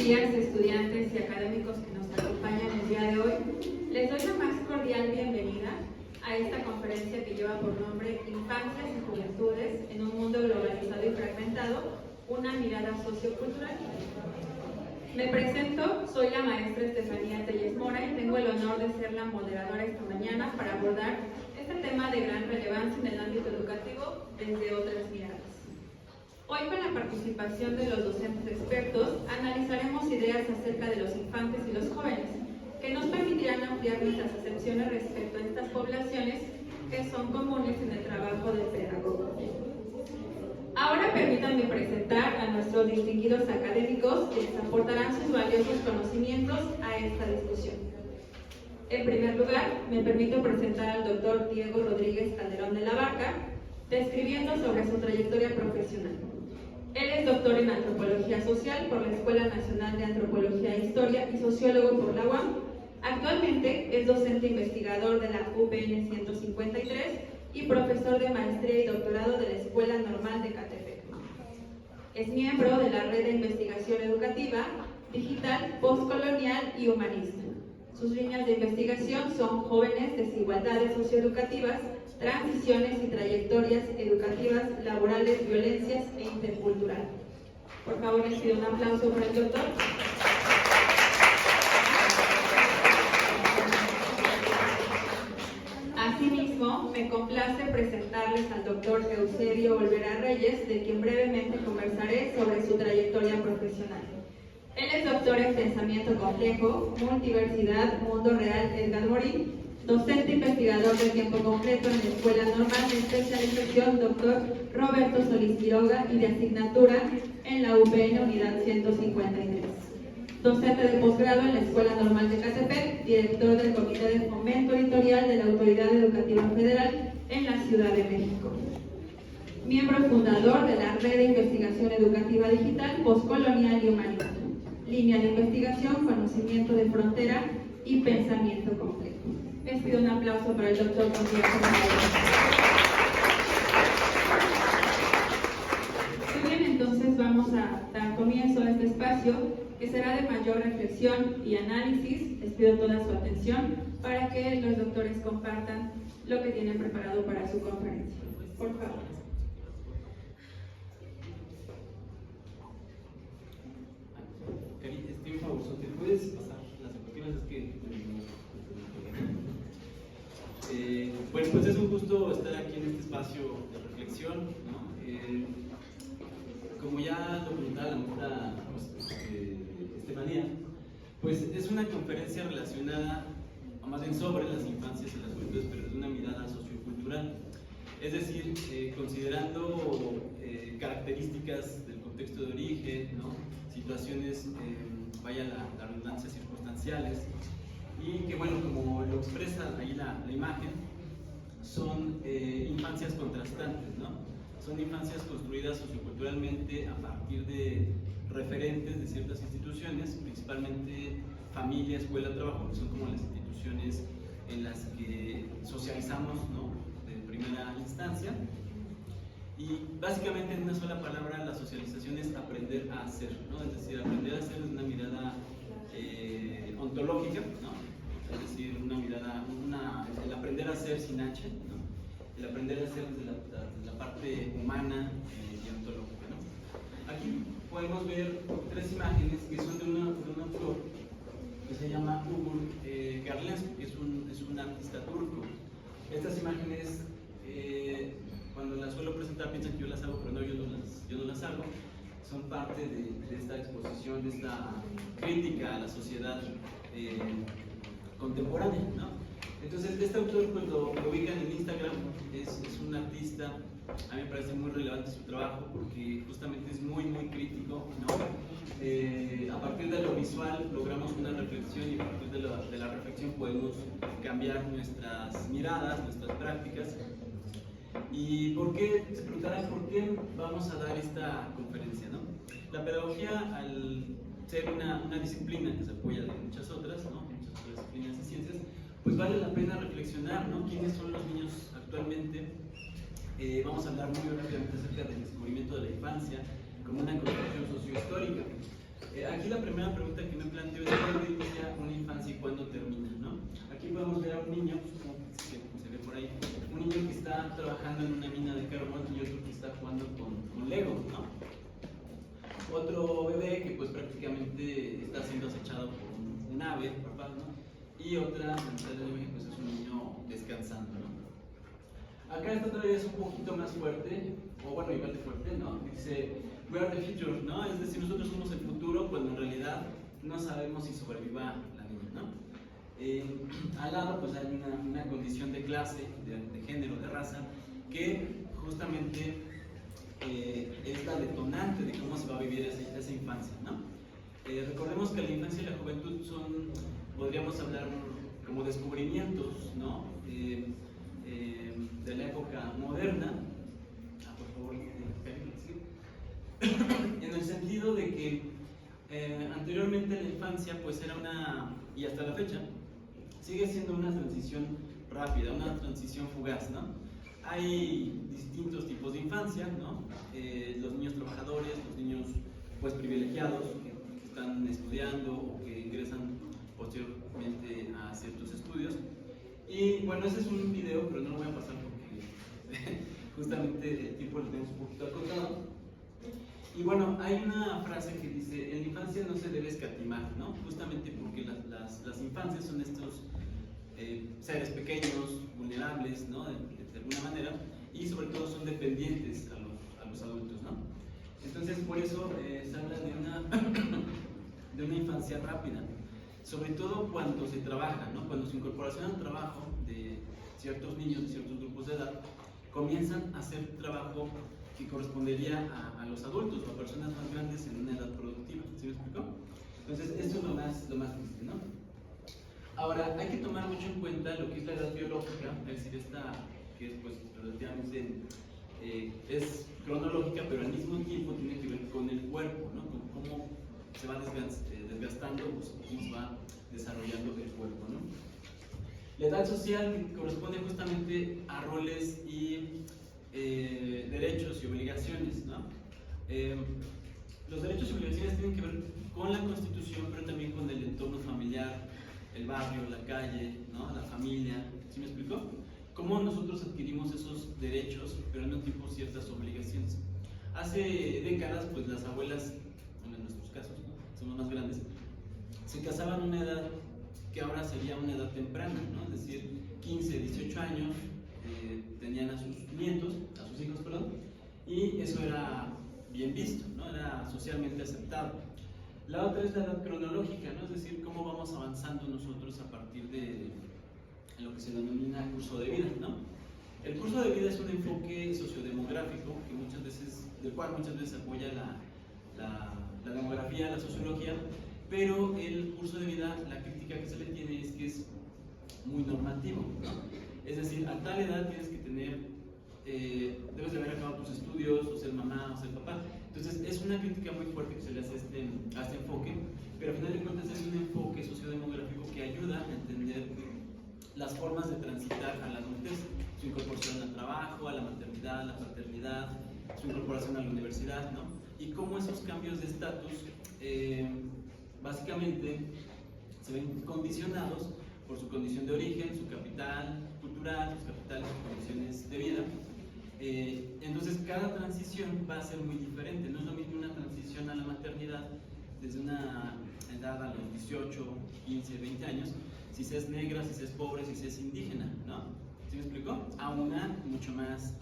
días, estudiantes y académicos que nos acompañan el día de hoy. Les doy la más cordial bienvenida a esta conferencia que lleva por nombre Infancias y Juventudes en un mundo globalizado y fragmentado, una mirada sociocultural. Me presento, soy la maestra Estefanía Telles Mora y tengo el honor de ser la moderadora esta mañana para abordar este tema de gran relevancia en el ámbito educativo desde otras miradas. Hoy, con la participación de los docentes expertos, analizaremos ideas acerca de los infantes y los jóvenes, que nos permitirán ampliar nuestras acepciones respecto a estas poblaciones que son comunes en el trabajo del pedagogo. Ahora permítanme presentar a nuestros distinguidos académicos que les aportarán sus valiosos conocimientos a esta discusión. En primer lugar, me permito presentar al doctor Diego Rodríguez Calderón de la Barca, describiendo sobre su trayectoria profesional. Él es doctor en Antropología Social por la Escuela Nacional de Antropología e Historia y sociólogo por la UAM. Actualmente es docente investigador de la UPN 153 y profesor de maestría y doctorado de la Escuela Normal de Catepec. Es miembro de la Red de Investigación Educativa, Digital, Postcolonial y Humanista. Sus líneas de investigación son jóvenes, desigualdades socioeducativas, transiciones y trayectorias educativas, laborales, violencias e intercultural. Por favor, les pido un aplauso para el doctor. Asimismo, me complace presentarles al doctor Eusebio Olvera Reyes, de quien brevemente conversaré sobre su trayectoria profesional. Él es doctor en Pensamiento Complejo, Multiversidad, Mundo Real, Edgar Morin, docente investigador de tiempo completo en la Escuela Normal de Especialización Dr. Roberto Solís Quiroga y de asignatura en la UPN Unidad 153. Docente de posgrado en la Escuela Normal de Catepec, director del Comité de Fomento Editorial de la Autoridad Educativa Federal en la Ciudad de México. Miembro fundador de la Red de Investigación Educativa Digital, Postcolonial y Humanista. Línea de investigación, conocimiento de frontera y pensamiento complejo. Les pido un aplauso para el doctor González. Muy bien, entonces vamos a dar comienzo a este espacio que será de mayor reflexión y análisis. Les pido toda su atención para que los doctores compartan lo que tienen preparado para su conferencia. Por favor. Un favor, ¿te puedes pasar las diapositivas? Bueno, pues es un gusto estar aquí en este espacio de reflexión, ¿no? Como ya lo preguntaba la maestra Estefanía, pues es una conferencia relacionada, o más bien sobre las infancias y las juventudes, pero desde una mirada sociocultural. Es decir, considerando características del contexto de origen, ¿no? Situaciones, vaya la redundancia, circunstanciales, y que, bueno, como lo expresa ahí la imagen, son infancias contrastantes, ¿no? Son infancias construidas socioculturalmente a partir de referentes de ciertas instituciones, principalmente familia, escuela, trabajo, que son como las instituciones en las que socializamos, ¿no? De primera instancia. Y básicamente, en una sola palabra, la socialización es aprender a hacer, ¿no? Es decir, aprender a hacer desde una mirada ontológica, ¿no? Es decir, una mirada, el aprender a hacer sin H, ¿no? El aprender a hacer desde la parte humana y ontológica, ¿no? Aquí podemos ver tres imágenes que son de un autor que se llama Ugur Gerlenski, que es un artista turco. Estas imágenes, cuando las suelo presentar, piensan que yo las hago, pero no, yo no las hago. Son parte de esta exposición, de esta crítica a la sociedad contemporánea, ¿no? Entonces, este autor, pues lo ubican en Instagram, es un artista. A mí me parece muy relevante su trabajo porque justamente es muy crítico, ¿no? A partir de lo visual logramos una reflexión, y a partir de la reflexión podemos cambiar nuestras miradas, nuestras prácticas. ¿Y por qué? Se preguntarán por qué vamos a dar esta conferencia, ¿no? La pedagogía, al ser una disciplina que se apoya de muchas otras, ¿no? Muchas otras disciplinas de ciencias, pues vale la pena reflexionar, ¿no? ¿Quiénes son los niños actualmente? Vamos a hablar muy rápidamente acerca del descubrimiento de la infancia como una construcción sociohistórica. Aquí la primera pregunta que me planteo es cuándo inicia una infancia y cuándo termina, ¿no? Aquí podemos ver a un niño, pues, como se ve por ahí, un niño que está trabajando en una mina de carbón y otro que está jugando con Lego, ¿no? Otro bebé que pues prácticamente está siendo acechado por un ave, papá, ¿no? Y otra, la mitad del bebé, pues es un niño descansando, ¿no? Acá esta todavía es un poquito más fuerte, o bueno, igual de fuerte, ¿no? Dice, we are the future, ¿no? Es decir, nosotros somos el futuro cuando en realidad no sabemos si sobreviva la niña, ¿no? Al lado pues hay una condición de clase, de género, de raza, que justamente es la detonante de cómo se va a vivir esa infancia, ¿no? Recordemos que la infancia y la juventud son, podríamos hablar como descubrimientos, ¿no? De la época moderna, por favor, en el sentido de que anteriormente la infancia pues era una, y hasta la fecha, sigue siendo una transición rápida, una transición fugaz, ¿no? Hay distintos tipos de infancia, ¿no? Los niños trabajadores, los niños pues privilegiados que están estudiando o que ingresan posteriormente a ciertos estudios. Y bueno, ese es un video, pero no lo voy a pasar porque justamente el tiempo lo tenemos un poquito acotado. Y bueno, hay una frase que dice, en la infancia no se debe escatimar, ¿no? Justamente porque las infancias son estos seres pequeños, vulnerables, ¿no? De alguna manera, y sobre todo son dependientes a los adultos, ¿no? Entonces, por eso se habla de una infancia rápida, sobre todo cuando se trabaja, ¿no? Cuando su incorporación al trabajo de ciertos niños de ciertos grupos de edad comienzan a hacer trabajo que correspondería a los adultos o a personas más grandes en una edad productiva. ¿Sí me explicó? Entonces, esto es lo más triste, ¿no? Ahora, hay que tomar mucho en cuenta lo que es la edad biológica, es decir, esta que es pues relativamente es cronológica, pero al mismo tiempo tiene que ver con el cuerpo, ¿no? Con cómo se va desgastando, pues, cómo se va desarrollando el cuerpo, ¿no? La edad social que corresponde justamente a roles y derechos y obligaciones, ¿no? Los derechos y obligaciones tienen que ver con la Constitución, pero también con el entorno familiar, el barrio, la calle, ¿no? La familia. ¿Sí me explicó? Cómo nosotros adquirimos esos derechos, pero al mismo tiempo ciertas obligaciones. Hace décadas, pues las abuelas, bueno, en nuestros casos, ¿no? Somos más grandes, se casaban a una edad que ahora sería una edad temprana, ¿no? Es decir, 15, 18 años, tenían a sus nietos, a sus hijos, perdón, y eso era bien visto, ¿no? Era socialmente aceptado. La otra es la edad cronológica, ¿no? Es decir, cómo vamos avanzando nosotros a partir de lo que se denomina curso de vida, ¿no? El curso de vida es un enfoque sociodemográfico del cual muchas veces apoya la demografía, la sociología, pero el curso de vida, la crítica que se le tiene es que es muy normativo, ¿no? Es decir, a tal edad tienes que tener, debes de haber acabado tus estudios, o ser mamá, o ser papá. Entonces, es una crítica muy fuerte que se le hace a este enfoque, pero al final de cuentas es un enfoque sociodemográfico que ayuda a entender las formas de transitar a la adultez, su incorporación al trabajo, a la maternidad, a la paternidad, su incorporación a la universidad, ¿no? Y cómo esos cambios de estatus básicamente se ven condicionados por su condición de origen, su capital cultural, sus capitales, sus condiciones de vida. Entonces, cada transición va a ser muy diferente. No es lo mismo una transición a la maternidad desde una edad a los 18, 15, 20 años, si se es negra, si se es pobre, si se es indígena, ¿no? ¿Sí me explicó? A una mucho más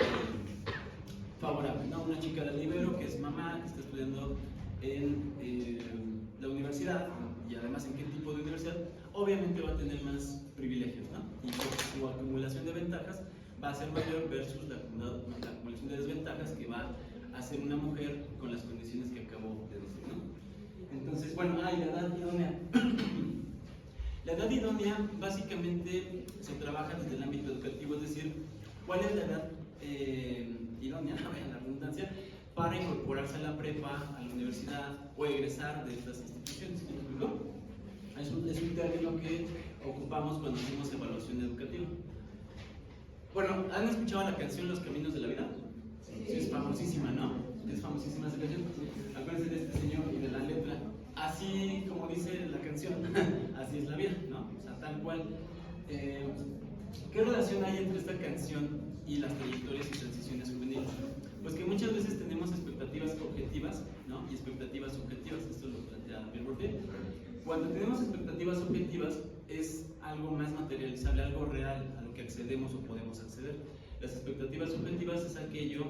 favorable, ¿no? Una chica del Ibero que es mamá, que está estudiando en la universidad, y además en qué tipo de universidad, obviamente va a tener más privilegios, ¿no? Y su acumulación de ventajas va a ser mayor versus la acumulación de desventajas que va a hacer una mujer con las condiciones que acabo de decir, ¿no? Entonces, bueno, la edad idónea. La edad idónea básicamente se trabaja desde el ámbito educativo, es decir, ¿cuál es la edad idónea, en la redundancia, para incorporarse a la prepa, a la universidad o egresar de estas instituciones? ¿Me explico? Es un término que ocupamos cuando hacemos evaluación educativa. Bueno, ¿han escuchado la canción Los Caminos de la Vida? Sí, es famosísima, ¿no? Es famosísima esa canción. Acuérdense de este señor y de la letra. así como dice la canción, así es la vida, ¿no? O sea, tal cual. ¿Qué relación hay entre esta canción y las trayectorias y transiciones juveniles? Pues que muchas veces tenemos expectativas objetivas, ¿no? Y expectativas subjetivas, esto lo plantea Pierre Bourdieu. Cuando tenemos expectativas objetivas es algo más materializable, algo real a lo que accedemos o podemos acceder. Las expectativas subjetivas es aquello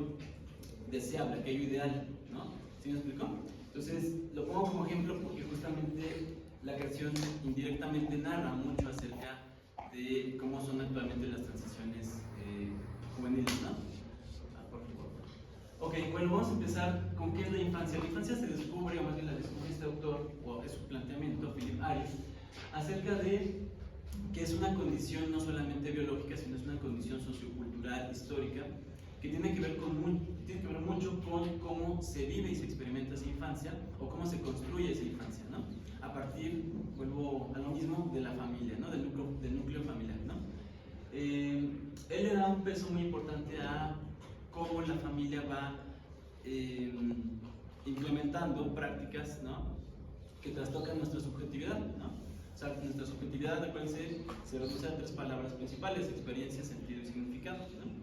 deseable, aquello ideal, ¿no? ¿Sí me explicó? Entonces, lo pongo como ejemplo porque justamente la canción indirectamente narra mucho acerca de cómo son actualmente las transiciones juveniles, ¿no? Por favor. Ok, bueno, vamos a empezar con qué es la infancia. La infancia se descubre, o más bien la descubre este autor, o es su planteamiento, Philip Arias, acerca de que es una condición no solamente biológica, sino es una condición sociocultural, histórica, que tiene que ver mucho con cómo se vive y se experimenta esa infancia, o cómo se construye esa infancia, ¿no? A partir, vuelvo a lo mismo, de la familia, ¿no? Del núcleo familiar, ¿no? Él le da un peso muy importante a cómo la familia va implementando prácticas, ¿no? Que trastocan nuestra subjetividad, ¿no? O sea, nuestra subjetividad, acuérdense, se reduce a 3 palabras principales: experiencia, sentido y significado, ¿no?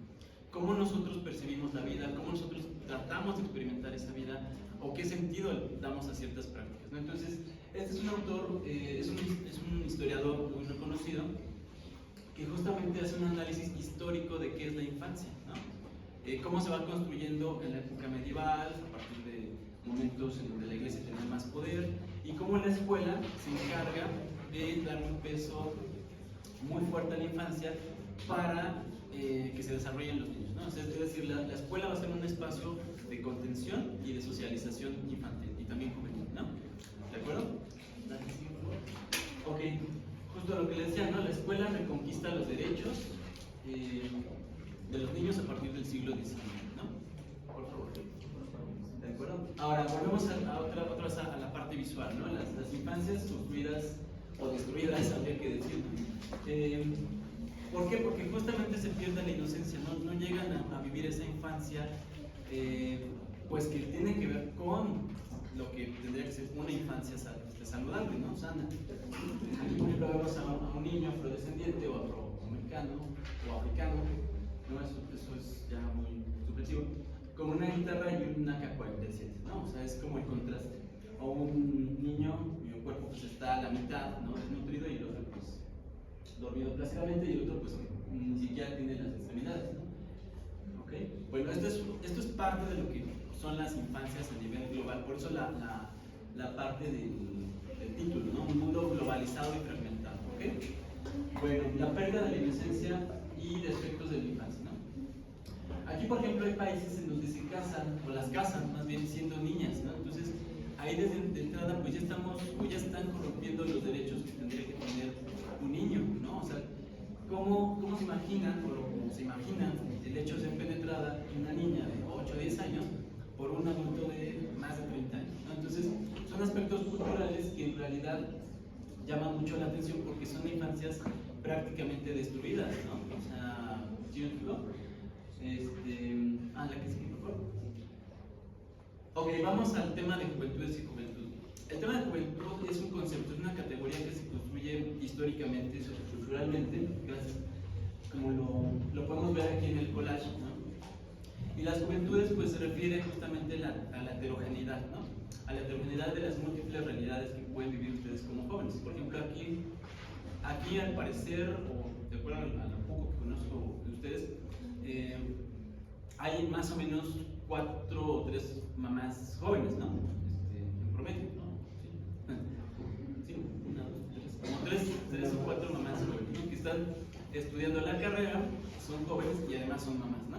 Cómo nosotros percibimos la vida, cómo nosotros tratamos de experimentar esa vida, o qué sentido damos a ciertas prácticas, ¿no? Entonces, este es un autor, es un historiador muy reconocido, que justamente hace un análisis histórico de qué es la infancia, ¿no? Cómo se va construyendo en la época medieval, a partir de momentos en donde la iglesia tenía más poder, y cómo la escuela se encarga de dar un peso muy fuerte a la infancia para que se desarrollen los niños, ¿no? O sea, es decir, la escuela va a ser un espacio de contención y de socialización infantil y también juvenil, ¿no? ¿De acuerdo? Ok, justo lo que les decía, ¿no? La escuela reconquista los derechos de los niños a partir del siglo XIX, ¿no? Por favor. ¿De acuerdo? Ahora, volvemos otra vez a la parte visual, ¿no? Las infancias construidas o destruidas, habría que decir. ¿Por qué? Porque justamente se pierde la inocencia, no llegan a vivir esa infancia, pues que tiene que ver con lo que tendría que ser una infancia saludable, ¿no? Sana. Aquí, por ejemplo, vemos a un niño afrodescendiente o afroamericano o africano, ¿no? Eso es ya muy subjetivo, con una guitarra y un AK-47, ¿no? O sea, es como el contraste. O un niño cuyo cuerpo pues está a la mitad, ¿no? Desnutrido, y el otro pues dormido plácidamente, y el otro pues ni siquiera tiene las extremidades, ¿no? ¿Ok? Bueno, esto es parte de lo que son las infancias a nivel global, por eso la parte del título, ¿no? Un mundo globalizado y fragmentado, ¿ok? Bueno, la pérdida de la inocencia y de aspectos de la infancia, ¿no? Aquí, por ejemplo, hay países en donde se casan, o las casan más bien siendo niñas, ¿no? Entonces, ahí de entrada pues ya están corrompiendo los derechos que tendría que tener un niño, ¿no? O sea, ¿cómo se imaginan, o se imaginan el hecho de ser penetrada una niña de 8 o 10 años por un adulto de más de 30 años, ¿no? Entonces, son aspectos culturales que en realidad llaman mucho la atención porque son infancias prácticamente destruidas, ¿no? O sea, ¿sí me explico? La que sigue, por favor. Ok, vamos al tema de juventudes y juventud. El tema de juventud es un concepto, es una categoría que se construye históricamente, socioculturalmente, gracias, como lo podemos ver aquí en el collage, ¿no? Y las juventudes pues se refiere justamente a la heterogeneidad, ¿no? A la heterogeneidad de las múltiples realidades que pueden vivir ustedes como jóvenes. Por ejemplo, aquí al parecer, o de acuerdo a lo poco que conozco de ustedes, hay más o menos 4 o 3 mamás jóvenes, ¿no? En promedio, ¿no? Sí, 1, 2, 3, como 3 o 4 mamás jóvenes, ¿no? Que están estudiando la carrera, son jóvenes y además son mamás, ¿no?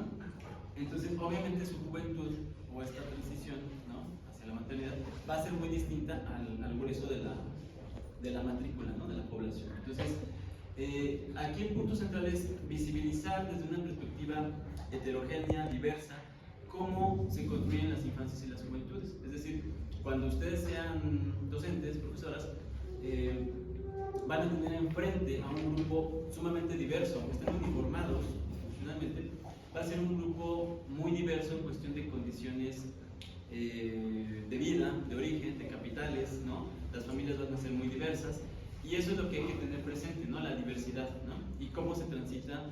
Entonces, obviamente su juventud o esta transición, ¿no? Hacia la maternidad va a ser muy distinta al grueso de la matrícula, ¿no? De la población. Entonces, aquí el punto central es visibilizar desde una perspectiva heterogénea, diversa, cómo se construyen las infancias y las juventudes. Es decir, cuando ustedes sean docentes, profesoras, van a tener enfrente a un grupo sumamente diverso, aunque estén uniformados funcionalmente, va a ser un grupo muy diverso en cuestión de condiciones de vida, de origen, de capital capitales, ¿no? Las familias van a ser muy diversas y eso es lo que hay que tener presente, ¿no? La diversidad, ¿no? Y cómo se transita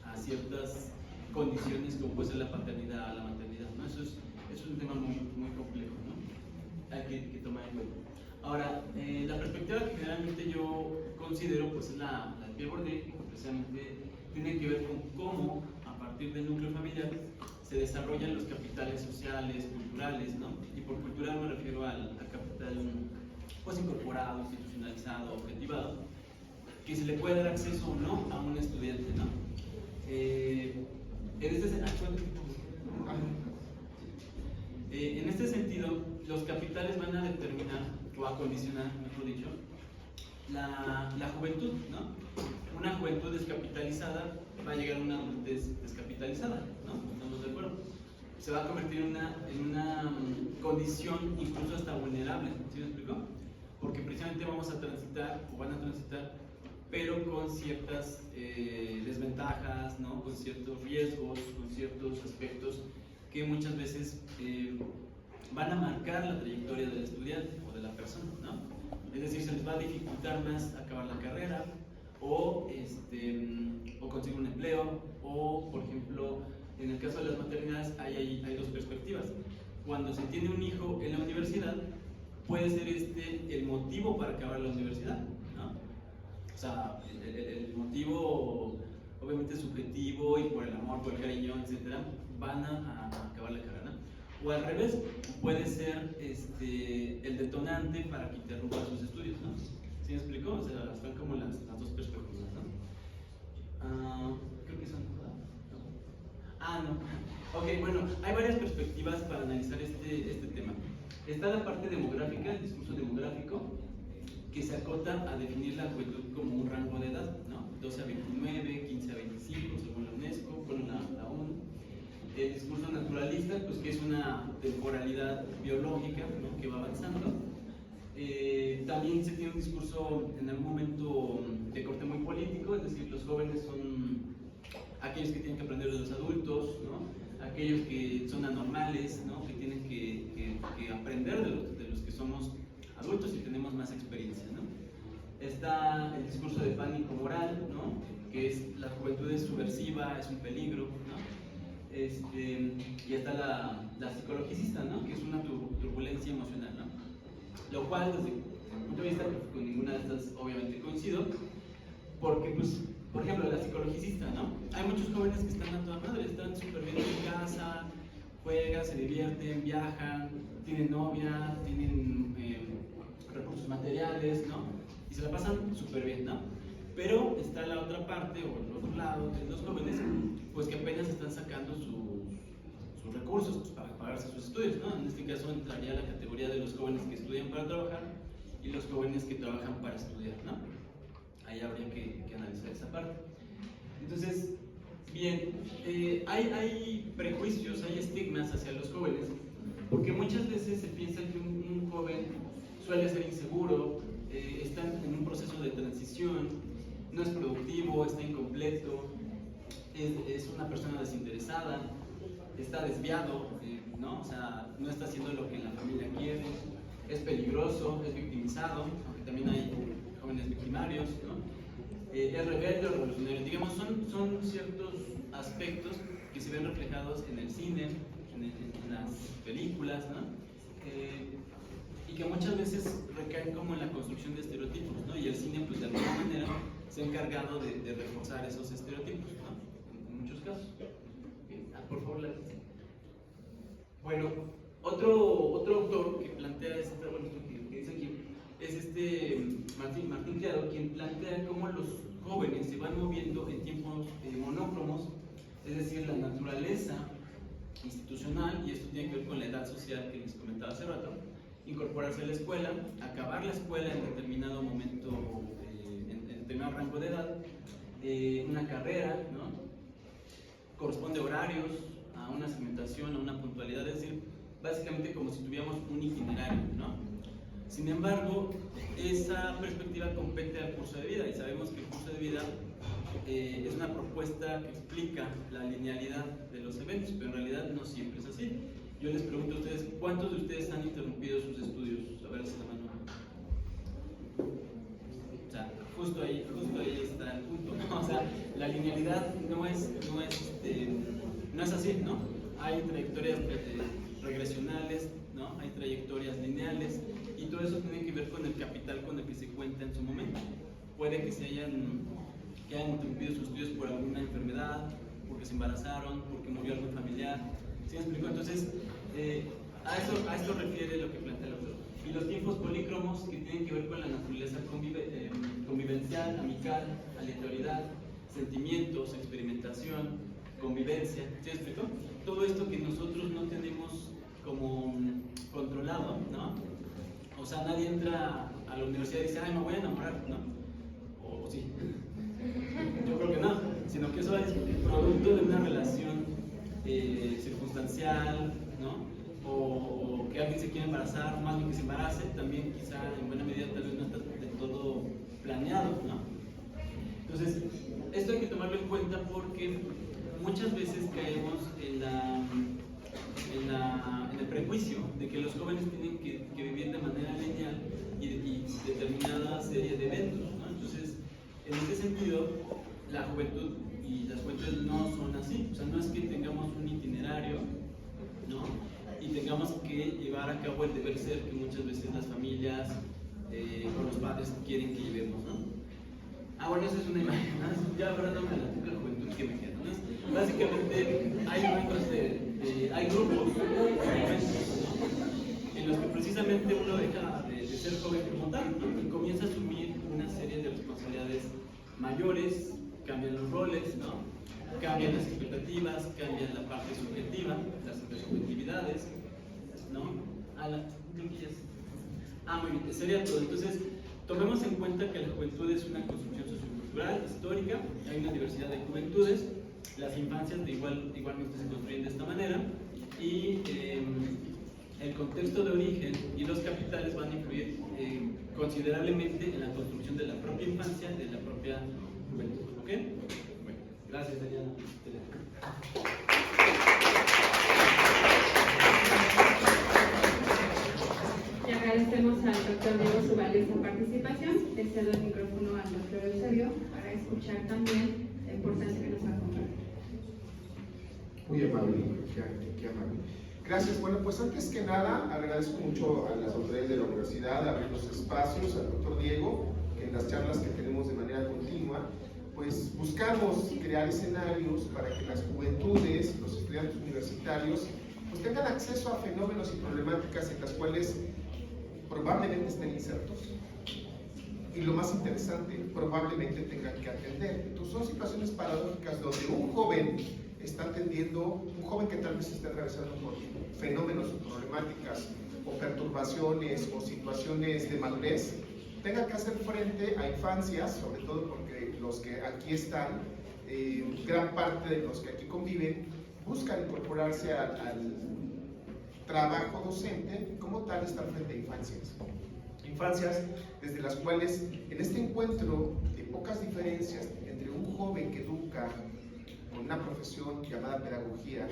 a ciertas condiciones como puede ser la paternidad, la maternidad, ¿no? Eso es un tema muy, muy complejo, ¿no? Hay que tomar en cuenta. Ahora, la perspectiva que generalmente yo considero pues es la de Pierre Bourdieu, que precisamente tiene que ver con cómo a partir del núcleo familiar se desarrollan los capitales sociales, culturales, ¿no? Y por cultural me refiero al capital pues incorporado, institucionalizado, objetivado, que se le puede dar acceso o no a un estudiante, ¿no? En este sentido, los capitales van a determinar o a condicionar, mejor dicho, la juventud, ¿no? Una juventud descapitalizada va a llegar a una adultez descapitalizada, ¿no? ¿Estamos de acuerdo? Se va a convertir en una condición incluso hasta vulnerable, ¿sí me explico? Porque precisamente vamos a transitar, o van a transitar, pero con ciertas desventajas, ¿no? Con ciertos riesgos, con ciertos aspectos que muchas veces van a marcar la trayectoria del estudiante o de la persona, ¿no? Es decir, se les va a dificultar más acabar la carrera o conseguir un empleo o, por ejemplo, en el caso de las maternidades hay dos perspectivas. Cuando se tiene un hijo en la universidad, puede ser el motivo para acabar la universidad, ¿no? O sea, el motivo obviamente subjetivo y por el amor, por el cariño, etcétera, van a acabar la carrera, ¿no? O al revés, puede ser el detonante para que interrumpan sus estudios, ¿no? ¿Sí me explico? O sea, están como las dos perspectivas, ¿no? Creo que son, ¿verdad? No. Ok, bueno, hay varias perspectivas para analizar este tema. Está la parte demográfica, el discurso demográfico, que se acota a definir la juventud como un rango de edad, ¿no? 12 a 29, 15 a 25, según la UNESCO, con la ONU. El discurso naturalista, pues que es una temporalidad biológica, ¿no? Que va avanzando. También se tiene un discurso en algún momento de corte muy político, es decir, los jóvenes son aquellos que tienen que aprender de los adultos, ¿no? Aquellos que son anormales, ¿no? Que tienen que aprender de los que somos adultos y tenemos más experiencia, ¿no? Está el discurso de pánico moral, ¿no? Que es la juventud es subversiva, es un peligro, ¿no? Y está la psicologicista, ¿no? Que es una turbulencia emocional, ¿no? Lo cual, desde mi punto de vista, pues, con ninguna de estas obviamente coincido, porque, pues, por ejemplo, la psicologicista, ¿no? Hay muchos jóvenes que están a toda madre, están súper bien en casa, juegan, se divierten, viajan, tienen novia, tienen recursos materiales, ¿no? Y se la pasan súper bien, ¿no? Pero está la otra parte, o el otro lado, de los jóvenes, pues que apenas están sacando sus recursos pues, para pagarse sus estudios, ¿no? En este caso entraría la categoría de los jóvenes que estudian para trabajar y los jóvenes que trabajan para estudiar, ¿no? Ahí habría que analizar esa parte. Entonces, bien, hay prejuicios, hay estigmas hacia los jóvenes, porque muchas veces se piensa que un joven suele ser inseguro, está en un proceso de transición, no es productivo, está incompleto, es una persona desinteresada, está desviado, ¿no? O sea, no está haciendo lo que la familia quiere, es peligroso, es victimizado, aunque también hay jóvenes victimarios, ¿no? Es rebelde o revolucionario. Digamos, son ciertos aspectos que se ven reflejados en el cine, en las películas, ¿no? Y que muchas veces recaen como en la construcción de estereotipos, ¿no? Y el cine, pues de alguna manera, se ha encargado de reforzar esos estereotipos, ¿no? En muchos casos. Por favor, la bueno, otro autor que plantea bueno, que dice aquí, es Martín Criado, quien plantea cómo los jóvenes se van moviendo en tiempos monócromos, es decir, la naturaleza institucional, y esto tiene que ver con la edad social que les comentaba hace rato, incorporarse a la escuela, acabar la escuela en determinado momento, en determinado rango de edad, una carrera, ¿no? Corresponde a horarios, a una segmentación, a una puntualidad, es decir, básicamente como si tuviéramos un itinerario, ¿no? Sin embargo, esa perspectiva compete al curso de vida y sabemos que el curso de vida es una propuesta que explica la linealidad de los eventos, pero en realidad no siempre es así. Yo les pregunto a ustedes, ¿cuántos de ustedes han interrumpido sus estudios? A ver, hacia la mano. O sea, justo ahí está el punto, ¿no? O sea, la linealidad no es así, ¿no? Hay trayectorias regresionales, ¿no? Hay trayectorias lineales, y todo eso tiene que ver con el capital con el que se cuenta en su momento. Puede que hayan interrumpido sus estudios por alguna enfermedad, porque se embarazaron, porque murió algún familiar. ¿Sí me explico? Entonces, a esto refiere lo que plantea el autor. Y los tiempos polícromos, que tienen que ver con la naturaleza convivencial, amical, aleatoriedad, sentimientos, experimentación, convivencia. ¿Sí me explico? Todo esto que nosotros no tenemos como controlado, ¿no? O sea, nadie entra a la universidad y dice, ay, me voy a enamorar, ¿no? O sí. Yo creo que no, sino que eso es producto de una relación circunstancial, ¿no? O que alguien se quiera embarazar, más bien que se embarace, también quizá en buena medida tal vez no está de todo planeado, ¿no? Entonces, esto hay que tomarlo en cuenta porque muchas veces caemos en el prejuicio de que los jóvenes tienen que vivir de manera lineal y determinada serie de eventos, ¿no? Entonces, en este sentido, la juventud y las juventudes no son así. O sea, no es que tengamos un itinerario, ¿no? Y tengamos que llevar a cabo el deber ser que muchas veces las familias o los padres quieren que llevemos, ¿no? Ah, bueno, esa es una imagen, ¿no? Ya ahora no me la juventud que me queda, ¿no? Básicamente hay grupos en los que precisamente uno deja de ser joven como tal y comienza a asumir una serie de responsabilidades mayores, cambian los roles, ¿no? Cambian las expectativas, cambian la parte subjetiva, las subjetividades, ¿no? Muy bien, sería todo. Entonces, tomemos en cuenta que la juventud es una construcción sociocultural, histórica, hay una diversidad de juventudes, las infancias igualmente se construyen de esta manera, y el contexto de origen y los capitales van a influir considerablemente en la construcción de la propia infancia y de la propia juventud. ¿Ok? Bueno, gracias, Daniela. Y agradecemos al doctor Diego su valiosa participación. Le cedo el micrófono al doctor Eusebio para escuchar también la importancia que nos va a compartir. Muy amable, qué amable. Gracias. Bueno, pues antes que nada agradezco mucho a las autoridades de la universidad, abrir los espacios, al doctor Diego, que en las charlas que tenemos de manera continua, pues buscamos crear escenarios para que las juventudes, los estudiantes universitarios, pues tengan acceso a fenómenos y problemáticas en las cuales probablemente estén insertos. Y lo más interesante, probablemente tengan que atender. Entonces son situaciones paradójicas donde un joven está atendiendo, un joven que tal vez esté atravesando por fenómenos o problemáticas o perturbaciones o situaciones de madurez, tenga que hacer frente a infancias, sobre todo porque los que aquí están, gran parte de los que aquí conviven, buscan incorporarse al trabajo docente y como tal están frente a infancias desde las cuales en este encuentro de pocas diferencias entre un joven que educa con una profesión llamada pedagogía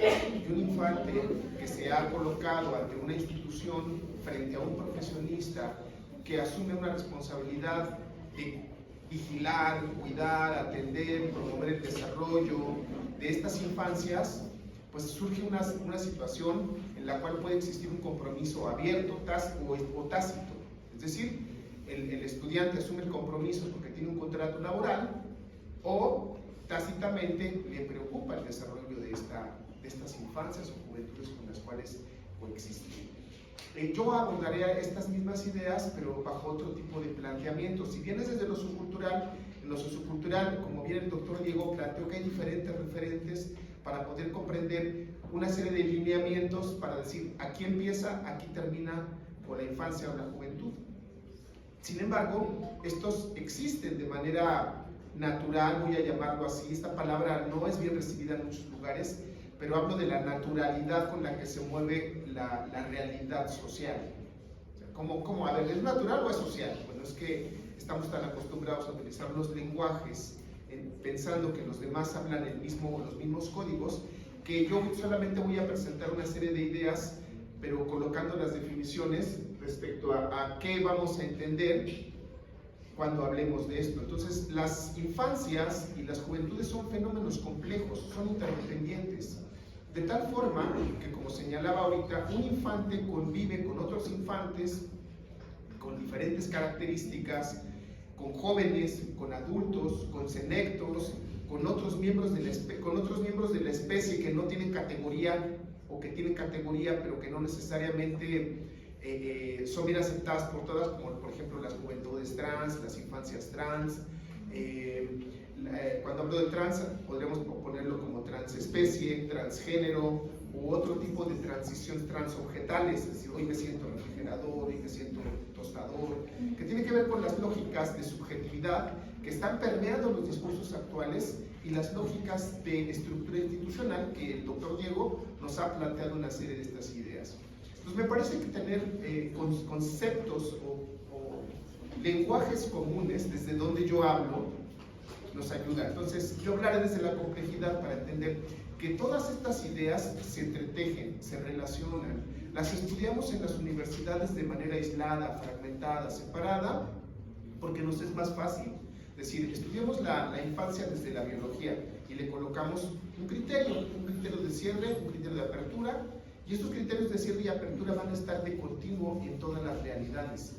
y un infante que se ha colocado ante una institución frente a un profesionista que asume una responsabilidad de vigilar, cuidar, atender, promover el desarrollo de estas infancias, pues surge una situación en la cual puede existir un compromiso abierto o tácito. Es decir, el estudiante asume el compromiso porque tiene un contrato laboral o tácitamente le preocupa el desarrollo de estas infancias o juventudes con las cuales coexisten. Yo abordaré estas mismas ideas, pero bajo otro tipo de planteamiento. Si bien es desde lo sociocultural, en lo sociocultural, como bien el doctor Diego planteó que hay diferentes referentes para poder comprender una serie de lineamientos para decir aquí empieza, aquí termina con la infancia o la juventud. Sin embargo, estos existen de manera natural, voy a llamarlo así. Esta palabra no es bien recibida en muchos lugares, pero hablo de la naturalidad con la que se mueve la realidad social. O sea, ¿cómo? A ver, ¿es natural o es social? Bueno, es que estamos tan acostumbrados a utilizar los lenguajes pensando que los demás hablan los mismos códigos, que yo solamente voy a presentar una serie de ideas pero colocando las definiciones respecto a qué vamos a entender cuando hablemos de esto. Entonces, las infancias y las juventudes son fenómenos complejos, son interdependientes, de tal forma que, como señalaba ahorita, un infante convive con otros infantes con diferentes características, con jóvenes, con adultos, con senectos, con otros miembros de la especie que no tienen categoría o que tienen categoría pero que no necesariamente son bien aceptadas por todas, como por ejemplo las juventudes trans, las infancias trans. Cuando hablo de trans, podríamos ponerlo como transespecie, transgénero u otro tipo de transiciones transobjetales, es decir, hoy me siento refrigerador, hoy me siento tostador, que tiene que ver con las lógicas de subjetividad que están permeando los discursos actuales y las lógicas de estructura institucional que el doctor Diego nos ha planteado una serie de estas ideas. Entonces me parece que tener conceptos o lenguajes comunes desde donde yo hablo nos ayuda. Entonces yo hablaré desde la complejidad para entender que todas estas ideas se entretejen, se relacionan, las estudiamos en las universidades de manera aislada, fragmentada, separada, porque nos es más fácil. Es decir, estudiamos la infancia desde la biología y le colocamos un criterio de cierre, un criterio de apertura, y estos criterios de cierre y apertura van a estar de continuo en todas las realidades.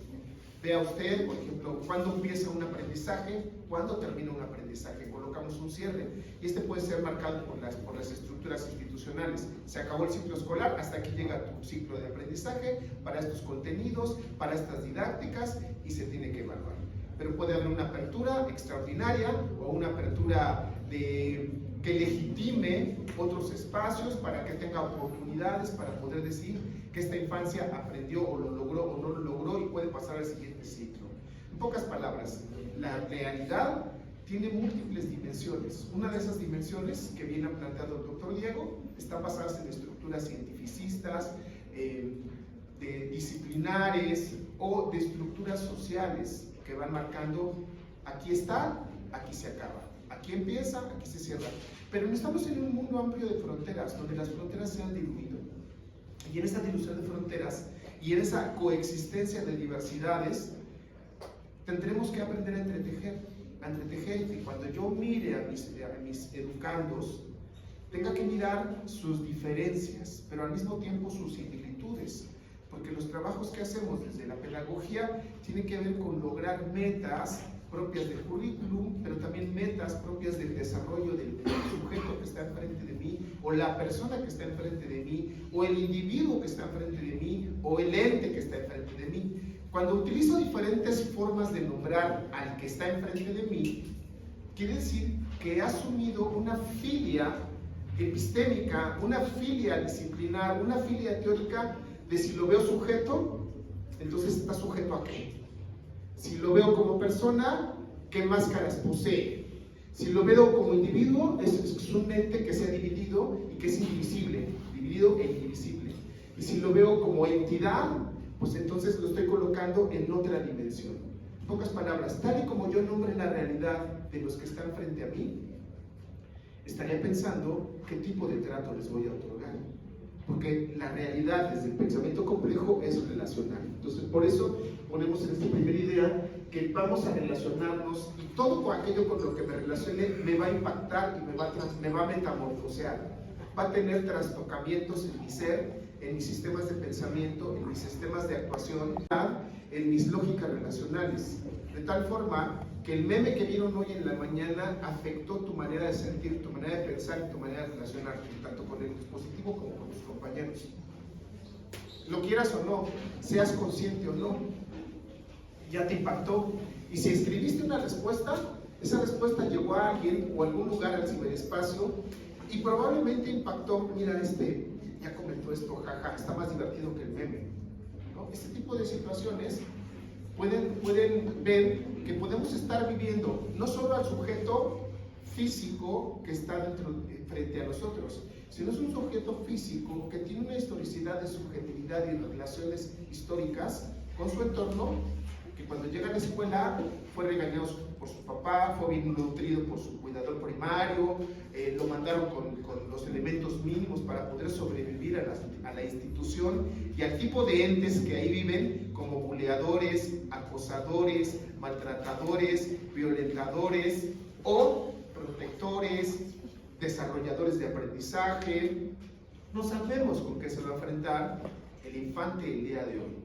Vea usted, por ejemplo, cuándo empieza un aprendizaje, cuándo termina un aprendizaje, colocamos un cierre, y este puede ser marcado por las estructuras institucionales. Se acabó el ciclo escolar, hasta aquí llega tu ciclo de aprendizaje, para estos contenidos, para estas didácticas, y se tiene que evaluar. Pero puede haber una apertura extraordinaria o una apertura que legitime otros espacios para que tenga oportunidades para poder decir que esta infancia aprendió o lo logró o no lo logró y puede pasar al siguiente ciclo. En pocas palabras, la realidad tiene múltiples dimensiones. Una de esas dimensiones que viene planteado el doctor Diego está basada en estructuras cientificistas, de disciplinares o de estructuras sociales que van marcando aquí está, aquí se acaba, aquí empieza, aquí se cierra. Pero no estamos en un mundo amplio de fronteras, donde las fronteras se han diluido. Y en esa dilución de fronteras y en esa coexistencia de diversidades, tendremos que aprender a entretejer, y cuando yo mire a mis educandos, tenga que mirar sus diferencias, pero al mismo tiempo sus similitudes, porque los trabajos que hacemos desde la pedagogía tienen que ver con lograr metas propias del currículum, pero también metas propias del desarrollo del sujeto que está enfrente de mí, o la persona que está enfrente de mí, o el individuo que está enfrente de mí, o el ente que está enfrente de mí. Cuando utilizo diferentes formas de nombrar al que está enfrente de mí, quiere decir que he asumido una filia epistémica, una filia disciplinar, una filia teórica de si lo veo sujeto, entonces está sujeto a qué. Si lo veo como persona, ¿qué máscaras posee? Si lo veo como individuo, es un ente que se ha dividido y que es indivisible, dividido e indivisible. Y si lo veo como entidad, pues entonces lo estoy colocando en otra dimensión. En pocas palabras, tal y como yo nombre la realidad de los que están frente a mí, estaría pensando qué tipo de trato les voy a otorgar. Porque la realidad desde el pensamiento complejo es relacional. Entonces, por eso ponemos en esta primera idea que vamos a relacionarnos y todo aquello con lo que me relacione me va a impactar y me va a metamorfosear. Va a tener trastocamientos en mi ser, en mis sistemas de pensamiento, en mis sistemas de actuación, en mis lógicas relacionales. De tal forma que el meme que vieron hoy en la mañana afectó tu manera de sentir, tu manera de pensar y tu manera de relacionarte, tanto con el dispositivo como con tus compañeros. Lo quieras o no, seas consciente o no, ya te impactó. Y si escribiste una respuesta, esa respuesta llegó a alguien o a algún lugar al ciberespacio y probablemente impactó, mira, ya comentó esto, jaja, está más divertido que el meme, ¿no? Este tipo de situaciones pueden ver que podemos estar viviendo no solo al sujeto físico que está frente a nosotros, sino es un sujeto físico que tiene una historicidad de subjetividad y relaciones históricas con su entorno, que cuando llega a la escuela fue regañado por su papá, fue bien nutrido por su cuidador primario, lo mandaron con los elementos mínimos para poder sobrevivir a la institución y al tipo de entes que ahí viven, como buleadores, acosadores, maltratadores, violentadores o protectores, desarrolladores de aprendizaje. No sabemos con qué se va a enfrentar el infante el día de hoy.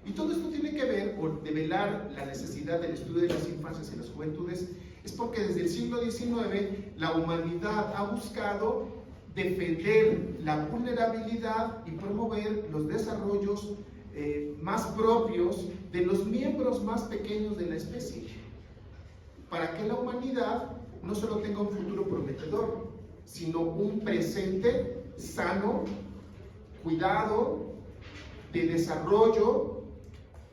Y todo esto tiene que ver con develar la necesidad del estudio de las infancias y las juventudes, es porque desde el siglo XIX la humanidad ha buscado defender la vulnerabilidad y promover los desarrollos más propios de los miembros más pequeños de la especie, para que la humanidad no solo tenga un futuro prometedor, sino un presente sano, cuidado, de desarrollo,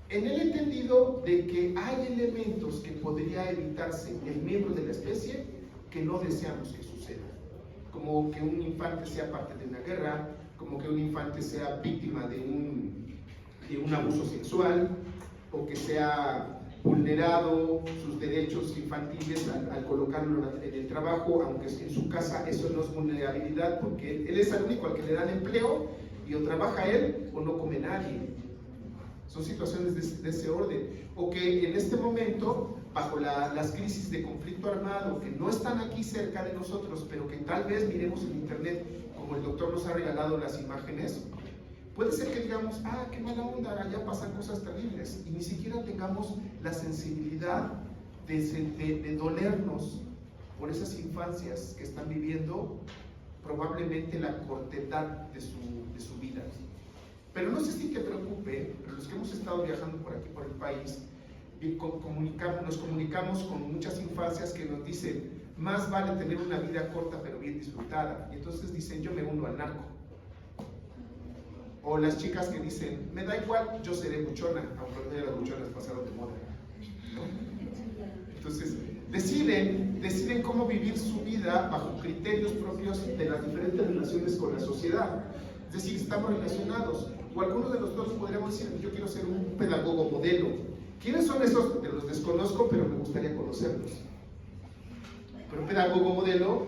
en el entendido de que hay elementos que podría evitarse el miembro de la especie que no deseamos que suceda, como que un infante sea parte de una guerra, como que un infante sea víctima de un abuso sexual, o que sea vulnerado sus derechos infantiles al colocarlo en el trabajo, aunque en su casa eso no es vulnerabilidad, porque él es el único al que le dan empleo y o trabaja él o no come nadie. Son situaciones de ese orden. O que en este momento, bajo las crisis de conflicto armado, que no están aquí cerca de nosotros, pero que tal vez miremos en internet, como el doctor nos ha regalado las imágenes, puede ser que digamos, ah, qué mala onda, allá pasan cosas terribles, y ni siquiera tengamos la sensibilidad de dolernos por esas infancias que están viviendo probablemente la cortedad de su vida. Pero no sé si te preocupe, pero los que hemos estado viajando por aquí, por el país, y nos comunicamos con muchas infancias que nos dicen, más vale tener una vida corta pero bien disfrutada. Y entonces dicen, yo me uno al narco. O las chicas que dicen, me da igual, yo seré buchona, aunque las buchonas pasaron de moda, ¿no? Entonces, deciden cómo vivir su vida bajo criterios propios de las diferentes relaciones con la sociedad. Es decir, estamos relacionados. O algunos de nosotros podríamos decir, yo quiero ser un pedagogo modelo. ¿Quiénes son esos? Te los desconozco, pero me gustaría conocerlos. Pero un pedagogo modelo,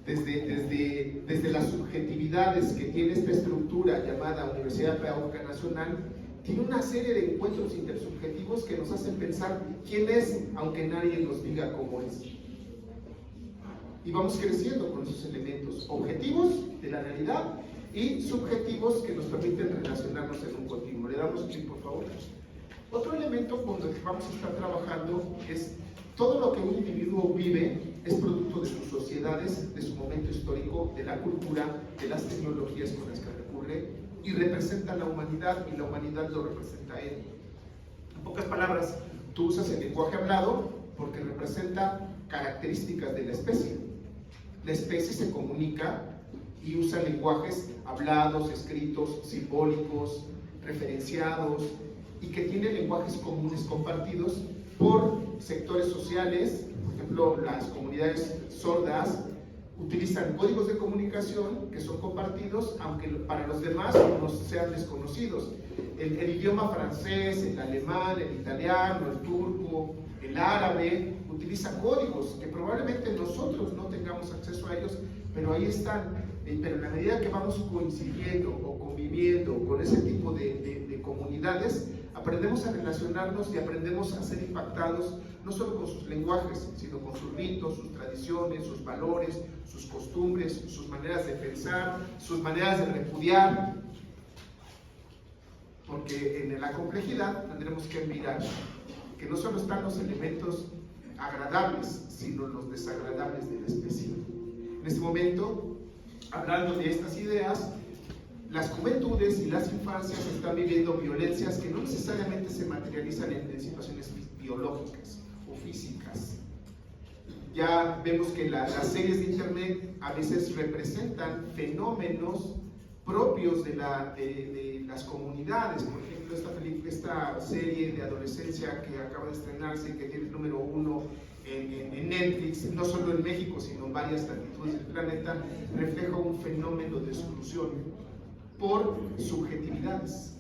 desde las subjetividades que tiene esta estructura llamada Universidad Pedagógica Nacional, tiene una serie de encuentros intersubjetivos que nos hacen pensar quién es, aunque nadie nos diga cómo es. Y vamos creciendo con esos elementos objetivos de la realidad y subjetivos que nos permiten relacionarnos en un continuo. Le damos clic, por favor. Otro elemento con el que vamos a estar trabajando es todo lo que un individuo vive es producto de sus sociedades, de su momento histórico, de la cultura, de las tecnologías con las que recurre, y representa a la humanidad, y la humanidad lo representa a él. En pocas palabras, tú usas el lenguaje hablado porque representa características de la especie. La especie se comunica y usa lenguajes hablados, escritos, simbólicos, referenciados, y que tiene lenguajes comunes compartidos por sectores sociales. Por ejemplo, las comunidades sordas utilizan códigos de comunicación que son compartidos, aunque para los demás no sean desconocidos. El idioma francés, el alemán, el italiano, el turco, el árabe, utilizan códigos que probablemente nosotros no tengamos acceso a ellos, pero ahí están. Pero en la medida que vamos coincidiendo o conviviendo con ese tipo de comunidades, aprendemos a relacionarnos y aprendemos a ser impactados no solo con sus lenguajes, sino con sus ritos, sus tradiciones, sus valores, sus costumbres, sus maneras de pensar, sus maneras de repudiar. Porque en la complejidad tendremos que mirar que no solo están los elementos agradables, sino los desagradables de la especie. En este momento, hablando de estas ideas, las juventudes y las infancias están viviendo violencias que no necesariamente se materializan en situaciones biológicas o físicas. Ya vemos que las series de internet a veces representan fenómenos propios de las comunidades. Por ejemplo, esta serie de adolescencia que acaba de estrenarse, que tiene el número 1 en Netflix, no solo en México, sino en varias latitudes del planeta, refleja un fenómeno de exclusión por subjetividades.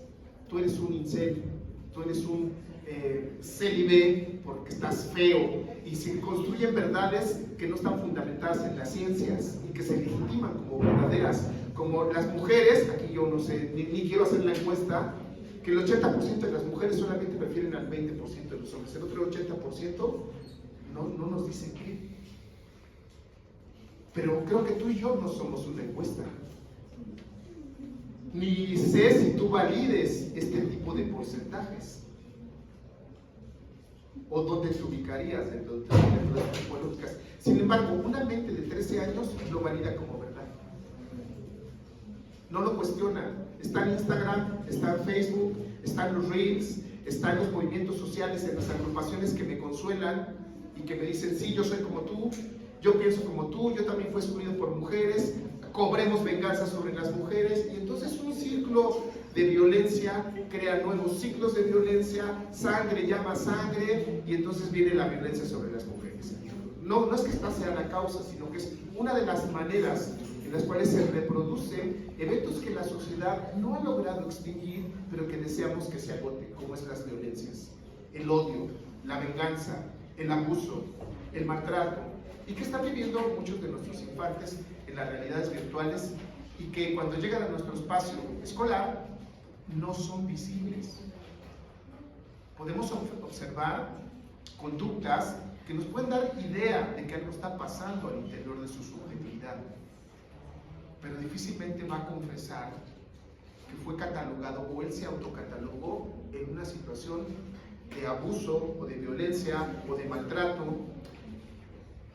Tú eres un incel, tú eres un célibe porque estás feo, y se construyen verdades que no están fundamentadas en las ciencias y que se legitiman como verdaderas, como las mujeres. Aquí yo no sé, ni quiero hacer la encuesta, que el 80% de las mujeres solamente prefieren al 20% de los hombres, el otro 80% no nos dicen qué. Pero creo que tú y yo no somos una encuesta. Ni sé si tú valides este tipo de porcentajes. ¿O dónde te ubicarías dentro de las políticas? Sin embargo, una mente de 13 años lo valida como verdad. No lo cuestiona. Está en Instagram, está en Facebook, está en los Reels, está en los movimientos sociales, en las agrupaciones que me consuelan y que me dicen, sí, yo soy como tú, yo pienso como tú, yo también fui excluido por mujeres, cobremos venganza sobre las mujeres. Y entonces un círculo de violencia crea nuevos ciclos de violencia, sangre llama sangre, y entonces viene la violencia sobre las mujeres. No es que esta sea la causa, sino que es una de las maneras en las cuales se reproducen eventos que la sociedad no ha logrado extinguir, pero que deseamos que se agoten, como es las violencias, el odio, la venganza, el abuso, el maltrato, y que están viviendo muchos de nuestros infantes en las realidades virtuales, y que cuando llegan a nuestro espacio escolar no son visibles. Podemos observar conductas que nos pueden dar idea de que algo está pasando al interior de su subjetividad, pero difícilmente va a confesar que fue catalogado o él se autocatalogó en una situación de abuso o de violencia o de maltrato.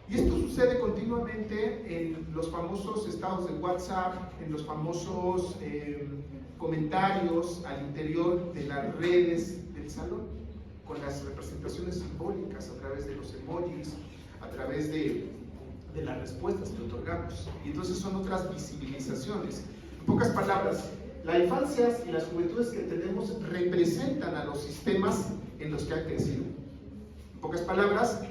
Y esto sucede continuamente en los famosos estados de WhatsApp, en los famosos comentarios al interior de las redes del salón, con las representaciones simbólicas a través de los emojis, a través de las respuestas que otorgamos. Y entonces son otras visibilizaciones. En pocas palabras, las infancias y las juventudes que tenemos representan a los sistemas en los que han crecido. En pocas palabras,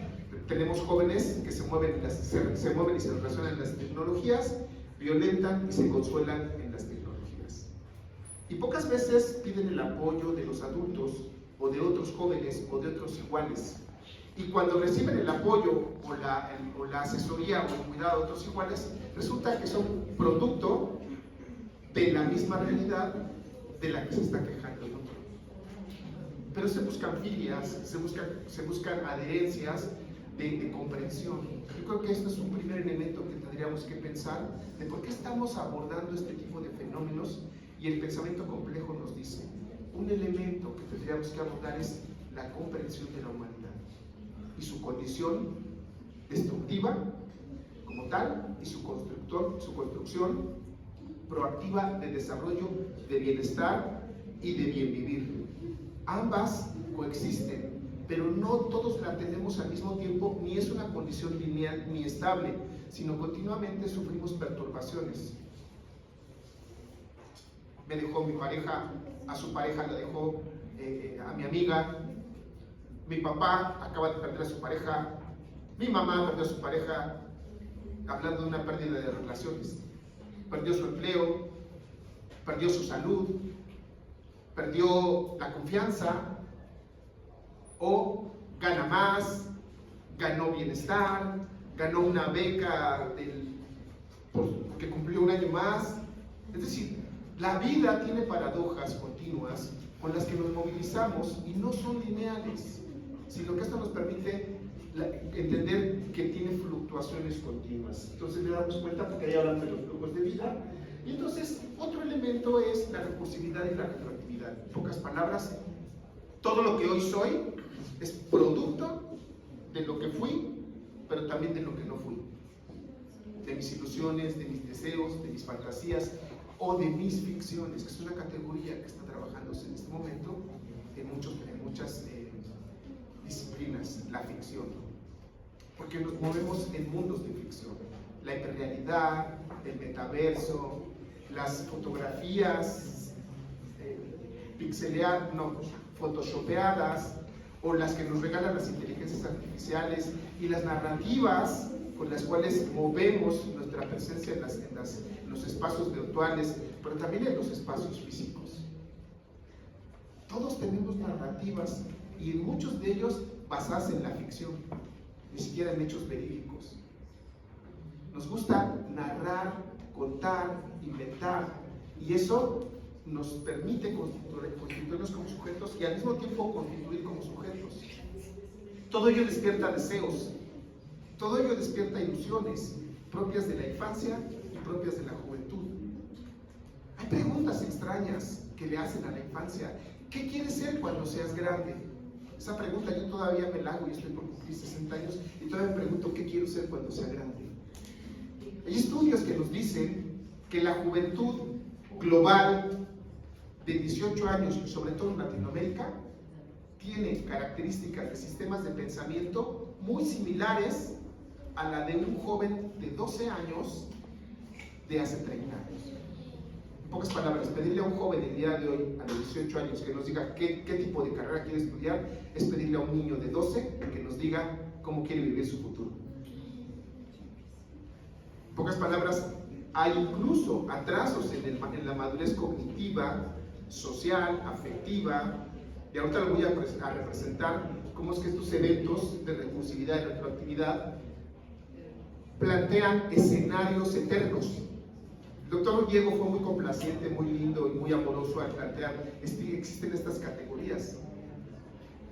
tenemos jóvenes que se mueven y se relacionan en las tecnologías, violentan y se consuelan en las tecnologías. Y pocas veces piden el apoyo de los adultos o de otros jóvenes o de otros iguales. Y cuando reciben el apoyo o la asesoría o el cuidado de otros iguales, resulta que son producto de la misma realidad de la que se está quejando el otro. Pero se buscan filias, se buscan adherencias de comprensión. Yo creo que esto es un primer elemento que tendríamos que pensar de por qué estamos abordando este tipo de fenómenos, y el pensamiento complejo nos dice, un elemento que tendríamos que abordar es la comprensión de la humanidad y su condición destructiva como tal, y su construcción proactiva de desarrollo, de bienestar y de bien vivir. Ambas coexisten, pero no todos la tenemos al mismo tiempo, ni es una condición lineal ni estable, sino continuamente sufrimos perturbaciones. Me dejó mi pareja, a su pareja la dejó a mi amiga, mi papá acaba de perder a su pareja, mi mamá perdió a su pareja, hablando de una pérdida de relaciones. Perdió su empleo, perdió su salud, perdió la confianza, o gana más, ganó bienestar, ganó una beca porque cumplió un año más. Es decir, la vida tiene paradojas continuas con las que nos movilizamos y no son lineales, sino que esto nos permite entender que tiene fluctuaciones continuas. Entonces le damos cuenta, porque ahí hablan de los flujos de vida. Y entonces otro elemento es la recursividad y la retroactividad. En pocas palabras, todo lo que hoy soy es producto de lo que fui, pero también de lo que no fui, de mis ilusiones, de mis deseos, de mis fantasías o de mis ficciones, que es una categoría que está trabajándose en este momento en muchas disciplinas, la ficción, porque nos movemos en mundos de ficción, la hiperrealidad, el metaverso, las fotografías photoshopeadas, o las que nos regalan las inteligencias artificiales, y las narrativas con las cuales movemos nuestra presencia en los espacios virtuales, pero también en los espacios físicos. Todos tenemos narrativas y muchos de ellos basados en la ficción, ni siquiera en hechos verídicos. Nos gusta narrar, contar, inventar, y eso nos permite constituirnos como sujetos y al mismo tiempo constituir como sujetos. Todo ello despierta deseos, todo ello despierta ilusiones propias de la infancia y propias de la juventud. Hay preguntas extrañas que le hacen a la infancia. ¿Qué quieres ser cuando seas grande? Esa pregunta yo todavía me la hago y estoy por cumplir 60 años y todavía me pregunto qué quiero ser cuando sea grande. Hay estudios que nos dicen que la juventud global de 18 años, sobre todo en Latinoamérica, tiene características de sistemas de pensamiento muy similares a la de un joven de 12 años de hace 30 años. En pocas palabras, pedirle a un joven el día de hoy, a los 18 años, que nos diga qué tipo de carrera quiere estudiar, es pedirle a un niño de 12 que nos diga cómo quiere vivir su futuro. En pocas palabras, hay incluso atrasos en la madurez cognitiva, social, afectiva, y ahorita lo voy a representar cómo es que estos eventos de recursividad y retroactividad plantean escenarios eternos. El doctor Diego fue muy complaciente, muy lindo y muy amoroso al plantear que existen estas categorías.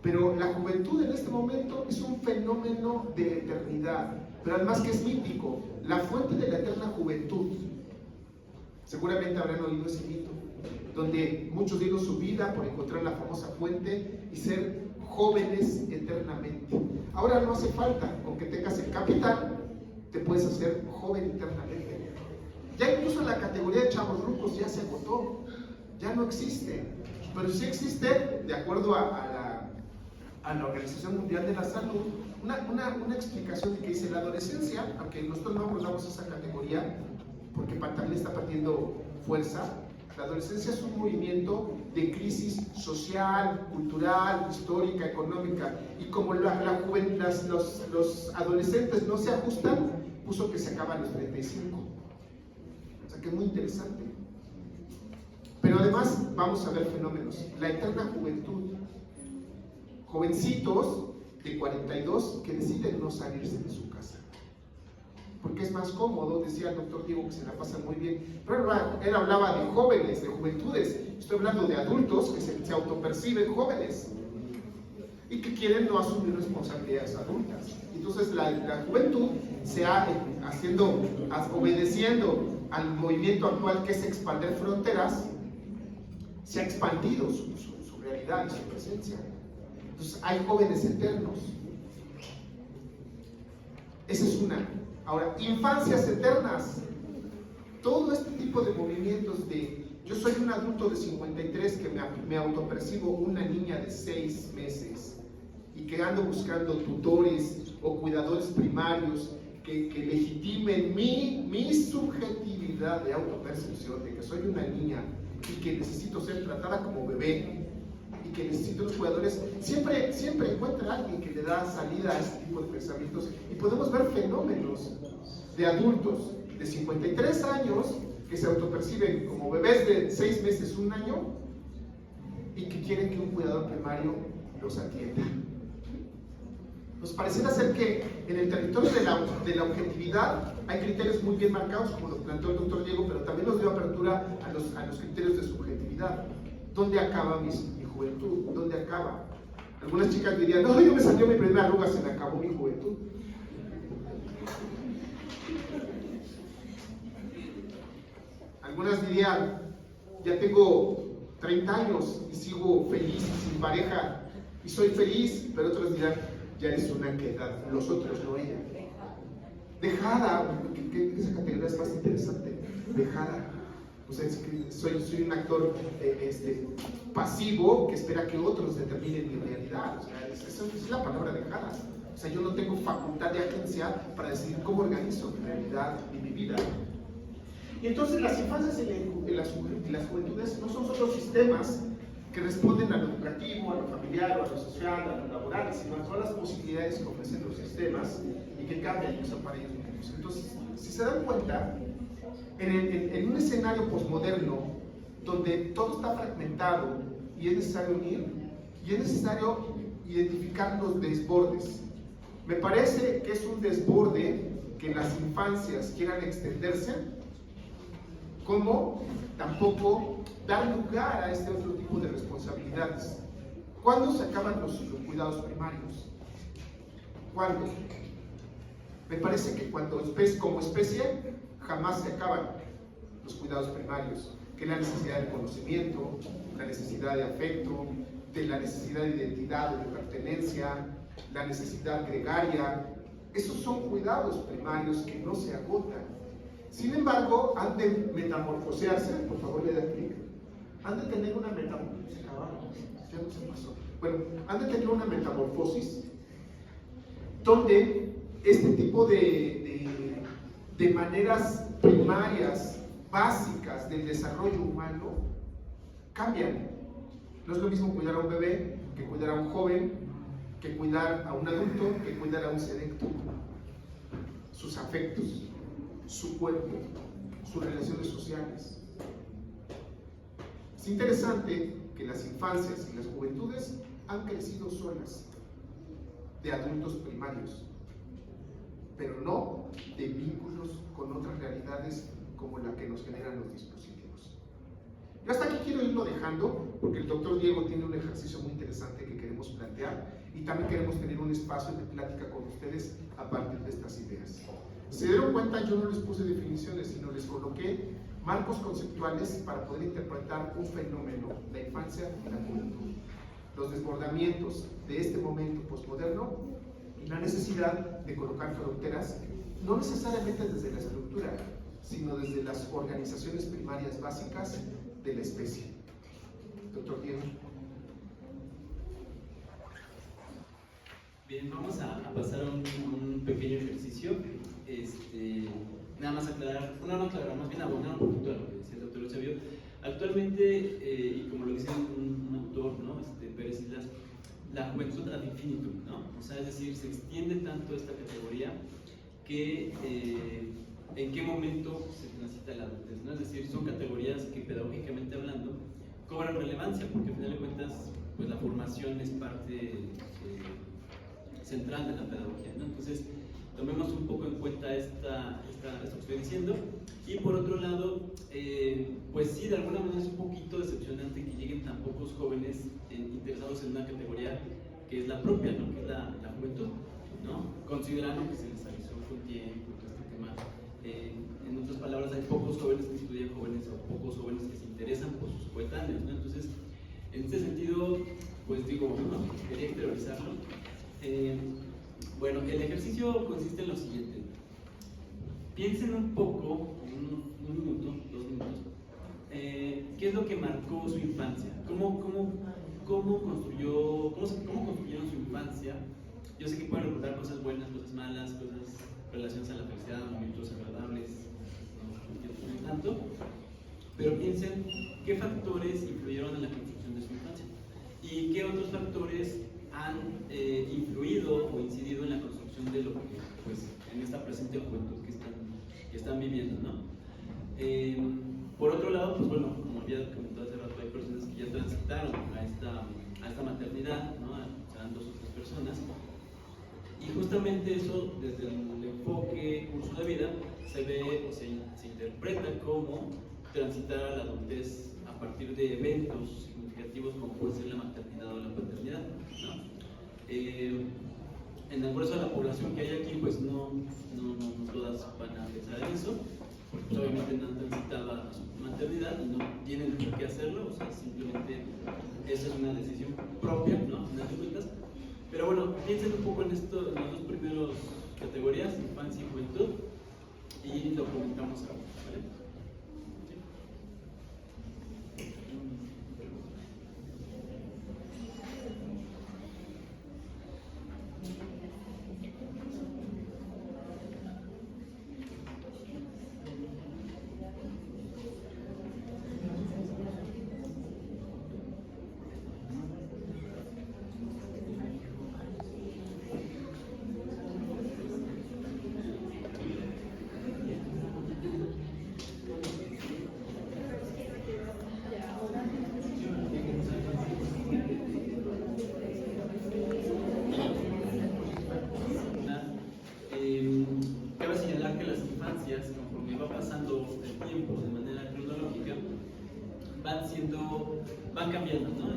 Pero la juventud en este momento es un fenómeno de eternidad, pero además que es mítico, la fuente de la eterna juventud. Seguramente habrán oído ese mito, donde muchos dieron su vida por encontrar la famosa fuente y ser jóvenes eternamente. Ahora no hace falta, aunque tengas el capital, te puedes hacer joven eternamente. Ya incluso la categoría de chavos rucos ya se agotó, ya no existe, pero sí existe, de acuerdo a la Organización Mundial de la Salud, una explicación de que dice la adolescencia, aunque nosotros no abordamos esa categoría, porque también está perdiendo fuerza. La adolescencia es un movimiento de crisis social, cultural, histórica, económica, y como los adolescentes no se ajustan, puso que se acaba a los 35. O sea que es muy interesante. Pero además vamos a ver fenómenos. La eterna juventud. Jovencitos de 42 que deciden no salirse de su casa, porque es más cómodo, decía el doctor Diego, que se la pasan muy bien. Pero él hablaba de jóvenes, de juventudes. Estoy hablando de adultos que se autoperciben jóvenes y que quieren no asumir responsabilidades adultas. Entonces la juventud se ha, obedeciendo al movimiento actual que es expandir fronteras, se ha expandido su realidad y su presencia. Entonces hay jóvenes eternos. Esa es una. Ahora, infancias eternas. Todo este tipo de movimientos de yo soy un adulto de 53 que me autopercibo una niña de 6 meses y que ando buscando tutores o cuidadores primarios que legitimen mi subjetividad de autopercepción de que soy una niña y que necesito ser tratada como bebé y que necesito los cuidadores. Siempre encuentra a alguien que le da salida a este tipo de pensamientos y podemos ver fenómenos de adultos de 53 años que se autoperciben como bebés de 6 meses, 1 año y que quieren que un cuidador primario los atienda. Nos pareciera ser que en el territorio de la objetividad hay criterios muy bien marcados, como lo planteó el doctor Diego, pero también nos dio apertura a los criterios de subjetividad. ¿Dónde acaba mi juventud? ¿Dónde acaba? Algunas chicas dirían, no, yo me salió mi primera arruga, se me acabó mi juventud. Algunas dirían, ya tengo 30 años y sigo feliz, sin pareja, y soy feliz, pero otros dirán, ya eres una que edad, los otros no ella. Dejada, que esa categoría es más interesante, dejada. O sea, soy un actor pasivo que espera que otros determinen mi realidad. O sea, esa es la palabra dejada. O sea, yo no tengo facultad de agencia para decidir cómo organizo mi realidad y mi vida. Y entonces las infancias y las juventudes no son solo sistemas que responden a lo educativo, a lo familiar, o a lo social, a lo laboral, sino a todas las posibilidades que ofrecen los sistemas y que cambian incluso para ellos mismos. Entonces, si se dan cuenta, en un escenario posmoderno donde todo está fragmentado y es necesario unir, y es necesario identificar los desbordes. Me parece que es un desborde que en las infancias quieran extenderse, como tampoco dar lugar a este otro tipo de responsabilidades. ¿Cuándo se acaban los cuidados primarios? ¿Cuándo? Me parece que como especie jamás se acaban los cuidados primarios, que es la necesidad de conocimiento, la necesidad de afecto, de la necesidad de identidad o de pertenencia, la necesidad gregaria. Esos son cuidados primarios que no se agotan. Sin embargo, han de metamorfosearse, por favor le da clic, han de tener una metamorfosis, ya no se pasó. Bueno, han de tener una metamorfosis donde este tipo de maneras primarias, básicas del desarrollo humano cambian. No es lo mismo cuidar a un bebé que cuidar a un joven, que cuidar a un adulto, que cuidar a un selecto. Sus afectos, su cuerpo, sus relaciones sociales. Es interesante que las infancias y las juventudes han crecido solas, de adultos primarios, pero no de vínculos con otras realidades como la que nos generan los dispositivos. Yo hasta aquí quiero irlo dejando, porque el doctor Diego tiene un ejercicio muy interesante que queremos plantear y también queremos tener un espacio de plática con ustedes a partir de estas ideas. Si se dieron cuenta, yo no les puse definiciones, sino les coloqué marcos conceptuales para poder interpretar un fenómeno, la infancia y la juventud, los desbordamientos de este momento postmoderno y la necesidad de colocar fronteras, no necesariamente desde la estructura, sino desde las organizaciones primarias básicas de la especie. Doctor Diego. Bien, vamos a pasar a un pequeño ejercicio. Nada más aclarar, no aclarar, más bien abonar un poquito a lo que decía el doctor Eusebio. Actualmente, y como lo dice un autor, ¿no? Pérez Islas, la juventud ad infinitum, ¿no? O sea, es decir, se extiende tanto esta categoría que en qué momento se transita la adultez, ¿no? Es decir, son categorías que pedagógicamente hablando cobran relevancia, porque al final de cuentas, pues la formación es parte central de la pedagogía, ¿no? Entonces, tomemos un poco en cuenta esto que estoy diciendo. Y por otro lado, pues sí, de alguna manera es un poquito decepcionante que lleguen tan pocos jóvenes interesados en una categoría que es la propia, ¿no? Que es la juventud, ¿no? Considerando que se les avisó con tiempo todo este tema. En otras palabras, hay pocos jóvenes que estudian jóvenes o pocos jóvenes que se interesan por sus coetáneos, ¿no? Entonces, en este sentido, pues digo, ¿no? Quería exteriorizarlo. Bueno, el ejercicio consiste en lo siguiente. Piensen un poco, un minuto, 2 minutos, qué es lo que marcó su infancia, cómo construyeron su infancia. Yo sé que pueden recordar cosas buenas, cosas malas, cosas relacionadas a la felicidad, momentos agradables, no tanto, pero piensen qué factores influyeron en la construcción de su infancia y qué otros factores han influido o incidido en la construcción de lo que, pues, en esta presente juventud que están viviendo, ¿no? Por otro lado, pues bueno, como ya comentado hace rato, hay personas que ya transitaron a esta maternidad, ¿no? Serán 2 o 3 personas, y justamente eso, desde el enfoque curso de vida, se ve o se interpreta como transitar a la adultez a partir de eventos significativos como puede ser la maternidad o la paternidad, ¿no? En el grueso de la población que hay aquí, pues no todas van a pensar en eso, porque pues, obviamente no han transitado a su maternidad y no tienen por qué hacerlo, o sea, simplemente esa es una decisión propia, ¿no? En las cuentas. Pero bueno, piensen un poco en esto, en las 2 primeras categorías, infancia y juventud, y lo comentamos ahora, ¿vale?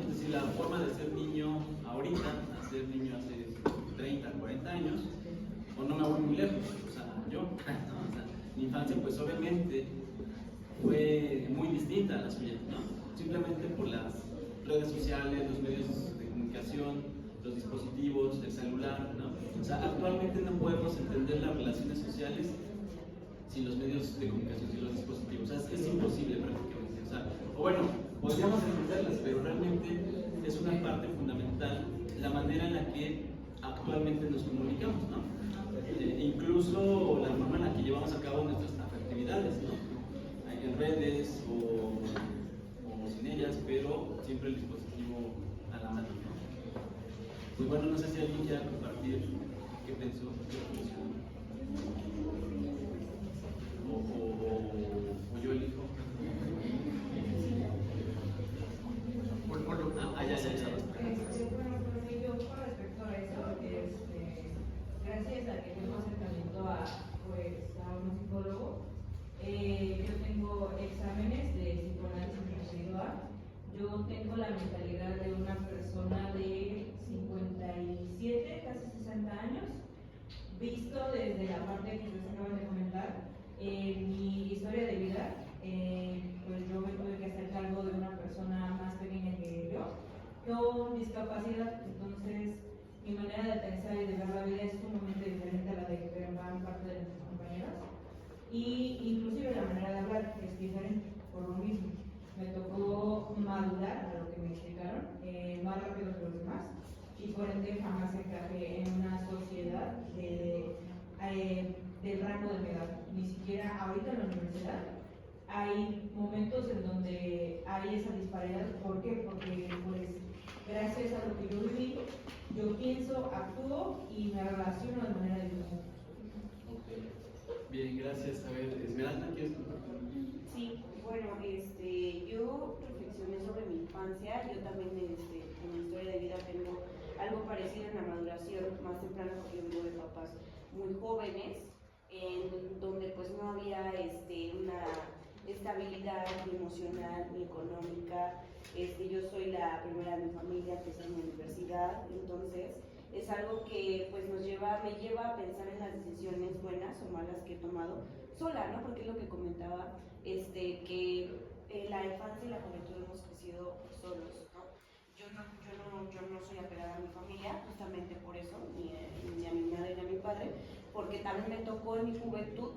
Es decir, la forma de ser niño ahorita, a ser niño hace 30, 40 años, o no me voy muy lejos, o sea, yo, ¿no? O sea, mi infancia pues obviamente fue muy distinta a la suya, ¿no? Simplemente por las redes sociales, los medios de comunicación, los dispositivos, el celular, ¿no? O sea, actualmente no podemos entender las relaciones sociales sin los medios de comunicación, sin los dispositivos. O sea, es imposible prácticamente. O sea, o bueno, podríamos entenderlas, pero realmente es una parte fundamental la manera en la que actualmente nos comunicamos, ¿no? Incluso la forma en la que llevamos a cabo nuestras actividades, ¿no? Hay en redes o sin ellas, pero siempre el dispositivo a la mano, ¿no? Pues bueno, no sé si alguien quiera compartir qué pensó, qué funcionó. O yo elijo. Bueno, pues yo con respecto a eso, gracias a que tengo acercamiento a un psicólogo, yo tengo exámenes de psicoanálisis individual. Yo tengo la mentalidad de una persona de 57, casi 60 años, visto desde la parte que ustedes acaban de comentar. Mi historia de vida, pues yo me tuve que hacer cargo de una persona más pequeña que yo, con discapacidad. Entonces mi manera de pensar y de ver la vida es sumamente diferente a la de gran parte de nuestros compañeros, y inclusive la manera de hablar es diferente por lo mismo. Me tocó madurar a lo que me explicaron más rápido que los demás, y por ende jamás encajé en una sociedad del rango de mi edad. Ni siquiera ahorita en la universidad hay momentos en donde hay esa disparidad. ¿Por qué? Porque pues gracias a lo que yo viví, yo pienso, actúo y me relaciono de manera diferente. Ok. Bien, gracias. A ver, Esmeralda, ¿quieres compartir? Sí, bueno, yo reflexioné sobre mi infancia. Yo también en mi historia de vida tengo algo parecido en la maduración más temprana, porque yo vengo de papás muy jóvenes, en donde pues no había una estabilidad ni emocional ni económica. Yo soy la primera de mi familia que está en la universidad, entonces es algo que pues me lleva a pensar en las decisiones buenas o malas que he tomado sola, ¿no? Porque es lo que comentaba, que la infancia y la juventud hemos crecido solos, ¿no? Yo no soy apegada a mi familia, justamente por eso, ni a mi madre ni a mi padre, porque también me tocó en mi juventud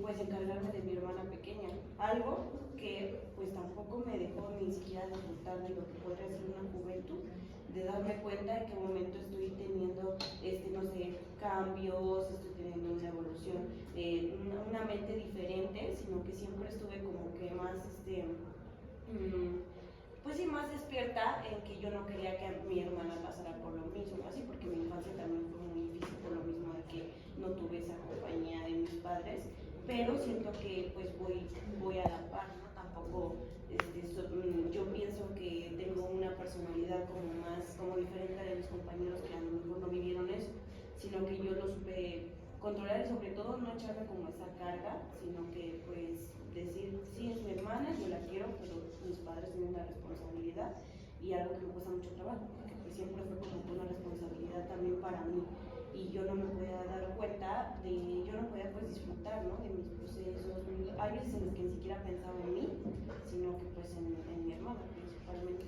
pues encargarme de mi hermana pequeña, algo que pues tampoco me dejó ni siquiera disfrutar de lo que podría ser una juventud, de darme cuenta de qué momento estoy teniendo no sé, cambios, estoy teniendo una evolución, una mente diferente, sino que siempre estuve como que más pues sí, más despierta en que yo no quería que mi hermana pasara por lo mismo, así, porque mi infancia también fue muy difícil por lo mismo de que no tuve esa compañía de mis padres, pero siento que pues voy a la par, ¿no? Tampoco, yo pienso que tengo una personalidad como diferente a de mis compañeros que a lo mejor no vivieron eso, sino que yo lo supe controlar y sobre todo no echarme como esa carga, sino que pues decir, sí, es mi hermana, yo la quiero, pero mis padres tienen una responsabilidad y algo que me cuesta mucho trabajo, porque pues siempre fue como una responsabilidad también para mí, y yo no me podía dar cuenta yo no podía pues disfrutar, ¿no? De mis procesos. Hay veces en las que ni siquiera pensaba en mí, sino que pues en mi hermana principalmente.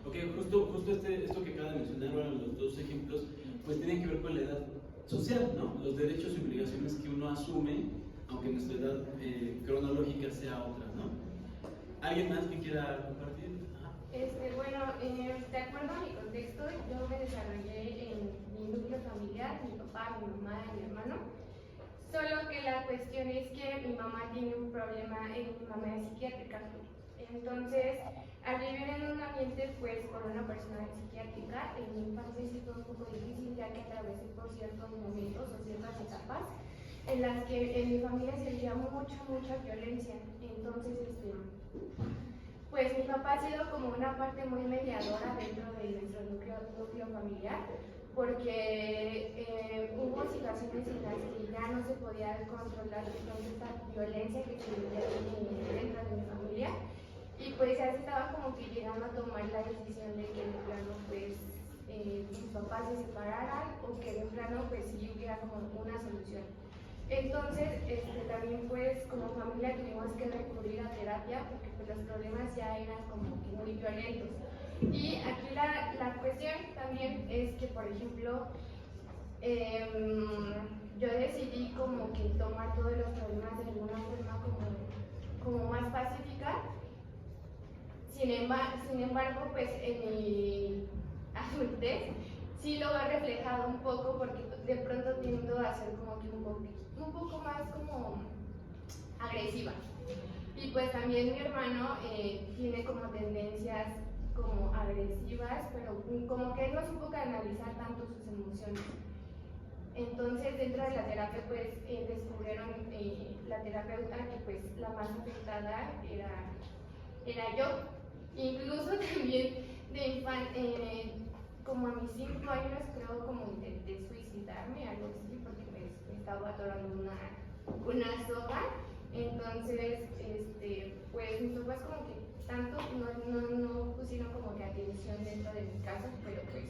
Ok, justo esto que acaba de mencionar, bueno, los dos ejemplos, pues tienen que ver con la edad social, ¿no? Los derechos y obligaciones que uno asume, aunque nuestra edad cronológica sea otra, ¿no? ¿Alguien más que quiera compartir? Bueno, de acuerdo a mi contexto, yo me desarrollé en mi núcleo familiar, mi papá, mi mamá y mi hermano. Solo que la cuestión es que mi mamá tiene un problema, mi mamá es psiquiátrica. Entonces, al vivir en un ambiente pues con una persona psiquiátrica, en mi infancia sí fue un poco difícil, ya que atravesé por ciertos momentos o ciertas etapas en las que en mi familia se vivía mucha violencia. Entonces, pues mi papá ha sido como una parte muy mediadora dentro de nuestro núcleo familiar, porque hubo situaciones en las que ya no se podía controlar esta violencia que se vivía dentro de mi familia, Y pues ya se estaba como que llegando a tomar la decisión de que de plano pues mis papás se separaran o que de plano pues sí hubiera como una solución. Entonces también pues como familia tuvimos que recurrir a terapia porque pues los problemas ya eran como que muy violentos. Y aquí la cuestión también es que, por ejemplo, yo decidí como que tomar todos los problemas de alguna forma como más pacífica. Sin embargo, pues en mi adultez sí lo he reflejado un poco porque de pronto tiendo a ser como que un poco más como agresiva. Y pues también mi hermano tiene como tendencias como agresivas, pero como que él no supo canalizar tanto sus emociones. Entonces dentro de la terapia pues descubrieron la terapeuta que pues la más afectada era yo. Incluso también como a mis 5 años creo como intenté suicidarme, algo así, porque pues me estaba atorando una soga. Entonces pues mis papás como que tanto no pusieron como que atención dentro de mi caso, pero pues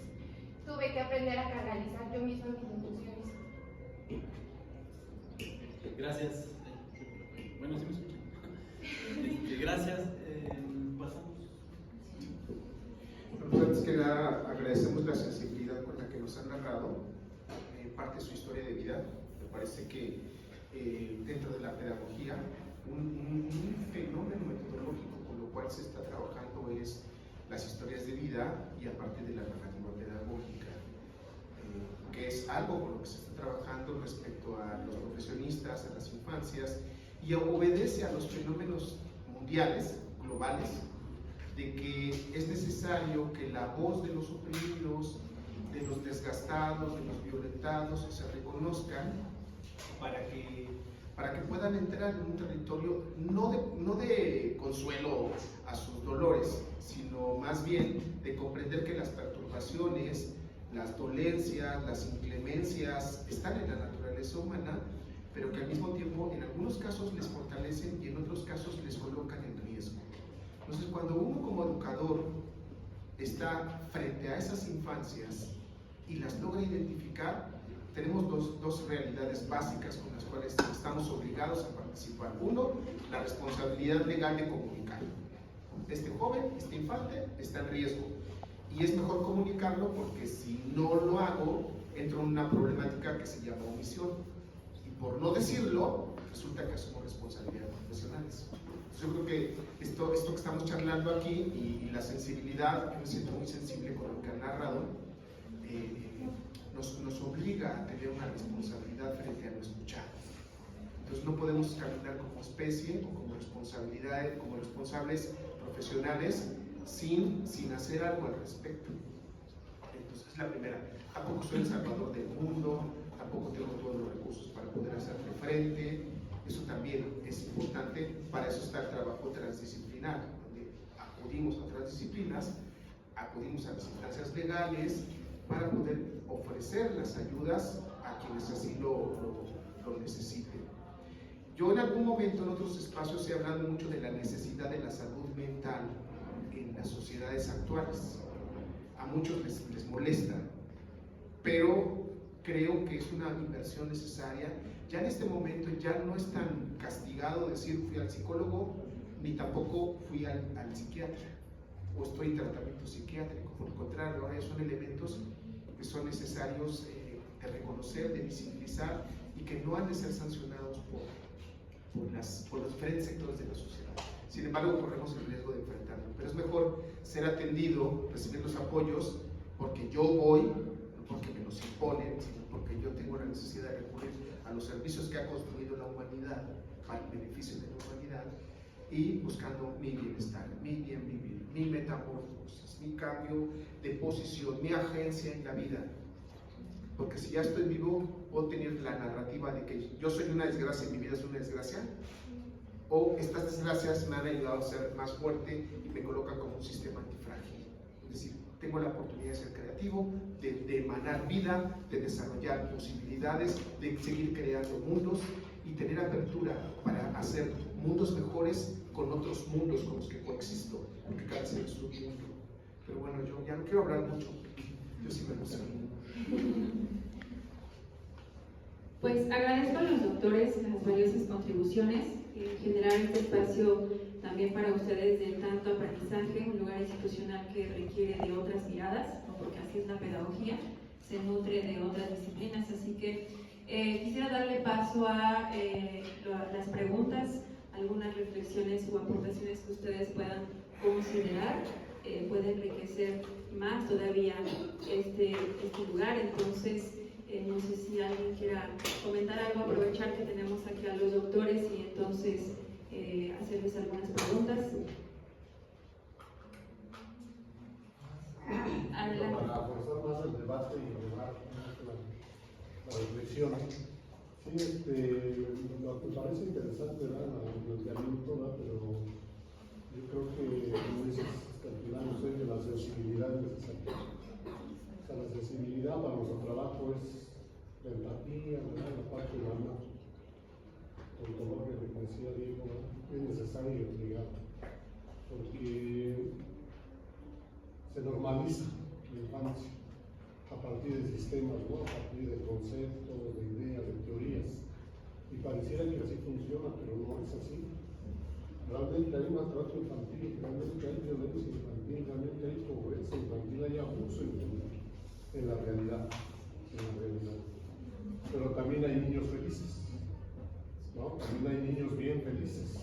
tuve que aprender a canalizar yo misma mis emociones. Gracias. Bueno, sí me escuchan. Gracias. Pasamos. Bueno, antes que nada, agradecemos la sensibilidad con la que nos han narrado parte de su historia de vida. Me parece que dentro de la pedagogía, un fenómeno metodológico con lo cual se está trabajando es las historias de vida y aparte de la narrativa pedagógica, que es algo con lo que se está trabajando respecto a los profesionistas, a las infancias, y obedece a los fenómenos mundiales, globales, de que es necesario que la voz de los oprimidos, de los desgastados, de los violentados se reconozcan para que puedan entrar en un territorio no de consuelo a sus dolores, sino más bien de comprender que las perturbaciones, las dolencias, las inclemencias están en la naturaleza humana, pero que al mismo tiempo en algunos casos les fortalecen y en otros casos les colocan en riesgo. Entonces, cuando uno como educador está frente a esas infancias y las logra identificar, tenemos dos realidades básicas con las cuales estamos obligados a participar. Uno, la responsabilidad legal de comunicar. Este joven, este infante, está en riesgo. Y es mejor comunicarlo porque si no lo hago, entro en una problemática que se llama omisión. Y por no decirlo, resulta que asumo responsabilidades profesionales. Yo creo que esto que estamos charlando aquí y la sensibilidad, yo me siento muy sensible con lo que han narrado, nos obliga a tener una responsabilidad frente a lo escuchado. Entonces no podemos caminar como especie o como responsables profesionales sin hacer algo al respecto. Entonces es la primera. Tampoco soy el salvador del mundo, tampoco tengo todos los recursos para poder hacerle frente. Eso también es importante, para eso está el trabajo transdisciplinar, donde acudimos a otras disciplinas, acudimos a las instancias legales para poder ofrecer las ayudas a quienes así lo necesiten. Yo en algún momento en otros espacios he hablado mucho de la necesidad de la salud mental en las sociedades actuales. A muchos les molesta, pero creo que es una inversión necesaria. Ya en este momento ya no es tan castigado decir fui al psicólogo, ni tampoco fui al psiquiatra, o estoy en tratamiento psiquiátrico. Por el contrario, ahora son elementos que son necesarios de reconocer, de visibilizar y que no han de ser sancionados por los diferentes sectores de la sociedad. Sin embargo, corremos el riesgo de enfrentarlo. Pero es mejor ser atendido, recibir los apoyos, porque yo voy, no porque me los imponen, sino porque yo tengo la necesidad de recurrir a los servicios que ha construido la humanidad para el beneficio de la humanidad y buscando mi bienestar, mi bien vivir, mi metamorfosis, mi cambio de posición, mi agencia en la vida. Porque si ya estoy vivo, puedo tener la narrativa de que yo soy una desgracia y mi vida es una desgracia, o estas desgracias me han ayudado a ser más fuerte y me colocan como un sistema antifrágil. Es decir, tengo la oportunidad de ser creativo, de emanar vida, de desarrollar posibilidades, de seguir creando mundos y tener apertura para hacer mundos mejores con otros mundos con los que coexisto, porque cada ser es un mundo. Pero bueno, yo ya no quiero hablar mucho, yo sí me emociono. Pues agradezco a los doctores las valiosas contribuciones, generar este espacio también para ustedes de tanto aprendizaje, un lugar institucional que requiere de otras miradas, ¿no? Porque así es la pedagogía, se nutre de otras disciplinas, así que quisiera darle paso a las preguntas, algunas reflexiones o aportaciones que ustedes puedan considerar, puede enriquecer más todavía este lugar. Entonces, no sé si alguien quiera comentar algo, aprovechar que tenemos aquí a los doctores y entonces hacerles algunas preguntas. Adelante. Para forzar más el debate y llevar la reflexión. Sí, lo que parece interesante, ¿verdad? El planteamiento, ¿verdad? Pero yo creo que, como dices, al final no sé que la sensibilidad es necesaria. O sea, la sensibilidad para nuestro trabajo es la empatía, ¿verdad? La parte humana, con todo lo que decía Diego, ¿verdad? Es necesario y obligado, porque se normaliza la infancia a partir de sistemas, ¿no? A partir de conceptos, de ideas, de teorías, y pareciera que así funciona, pero no es así. Realmente hay maltrato infantil, realmente hay violencia infantil, realmente hay pobreza infantil, hay abuso infantil en la realidad, pero también hay niños felices, ¿no? También hay niños bien felices.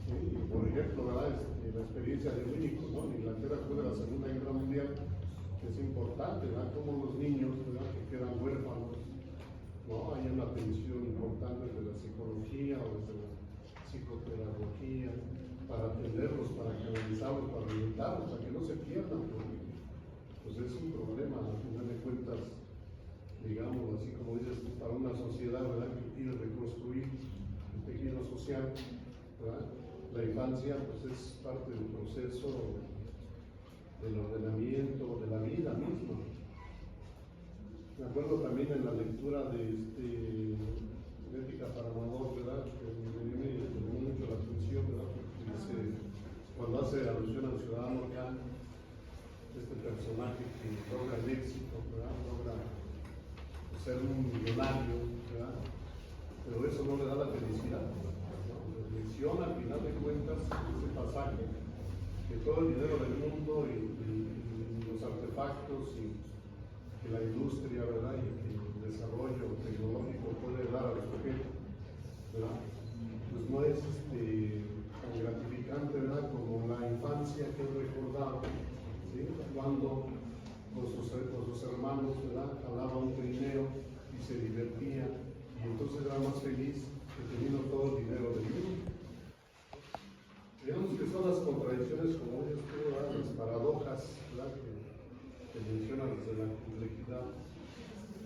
¿Sí? Por ejemplo, ¿verdad? La experiencia de Winnicott, ¿no? En Inglaterra después de la Segunda Guerra Mundial, es importante, ¿verdad? Como los niños, ¿verdad? Que quedan huérfanos, ¿no? Hay una atención importante desde la psicología o desde la psicopedagogía para atenderlos, para canalizarlos, para orientarlos, para que no se pierdan, porque pues es un problema, al final de cuentas, digamos, así como dices, para una sociedad, ¿verdad? Que quiere reconstruir el tejido social, ¿verdad? La infancia pues es parte del proceso del ordenamiento de la vida misma. Me acuerdo también en la lectura de Ética para Amador, ¿verdad? Que me llamó mucho la atención, ¿verdad? Porque dice, cuando hace alusión al ciudadano Kant, este personaje que logra el éxito, ¿verdad? Logra ser un millonario, ¿verdad? Pero eso no le da la felicidad, ¿no? Menciona al final de cuentas ese pasaje que todo el dinero del mundo y los artefactos y que la industria, ¿verdad? Y que el desarrollo tecnológico puede dar al sujeto, ¿verdad? Pues no es tan gratificante, ¿verdad? Como la infancia que he recordado, ¿sí? Cuando con sus hermanos, ¿verdad? Jalaba un trineo y se divertía, y entonces era más feliz que teniendo todo el dinero del mundo. Digamos que son las contradicciones, como dices tú, ¿verdad? Las paradojas, ¿verdad? Que mencionan desde la complejidad.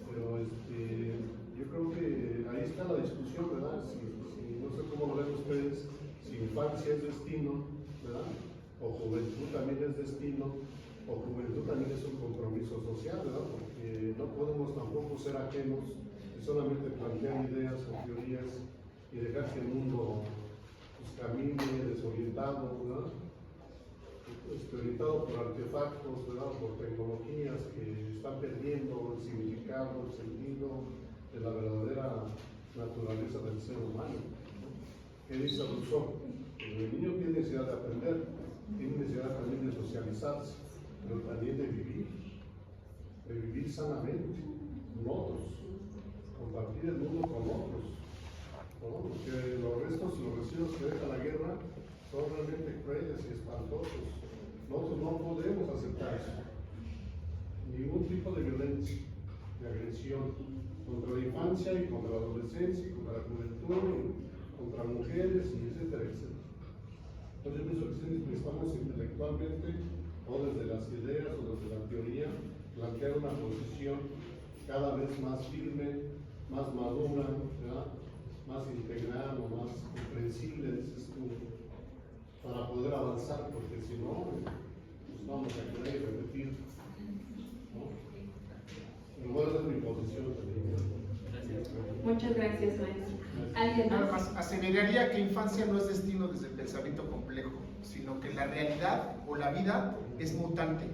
Pero yo creo que ahí está la discusión, ¿verdad? No sé cómo lo ven ustedes, si infancia es destino, ¿verdad? O juventud también es destino, o juventud también es un compromiso social, ¿verdad? Porque no podemos tampoco ser ajenos y solamente plantear ideas o teorías y dejar que el mundo camine desorientado, ¿verdad? Orientado por artefactos, ¿verdad? Por tecnologías que están perdiendo el significado, el sentido de la verdadera naturaleza del ser humano, ¿no? ¿Qué dice Rousseau? El niño tiene necesidad de aprender, tiene necesidad también de socializarse, pero también de vivir sanamente con otros, compartir el mundo con otros, ¿no? Porque los residuos que deja la guerra son realmente crueles y espantosos. Nosotros no podemos aceptar eso. Ningún tipo de violencia, de agresión contra la infancia y contra la adolescencia, y contra la juventud, y contra mujeres, y etcétera, etcétera. Entonces yo pienso que necesitamos intelectualmente, o desde las ideas o desde la teoría, plantear una posición cada vez más firme, más madura, ¿verdad? Más integral o más comprensible, dices tú, para poder avanzar, porque si no, pues vamos a querer repetir, ¿no? Pero bueno, esa es mi posición también. Gracias. Muchas gracias, maestro. ¿Alguien Nada más? más, aseveraría que infancia no es destino desde el pensamiento complejo, sino que la realidad o la vida es mutante,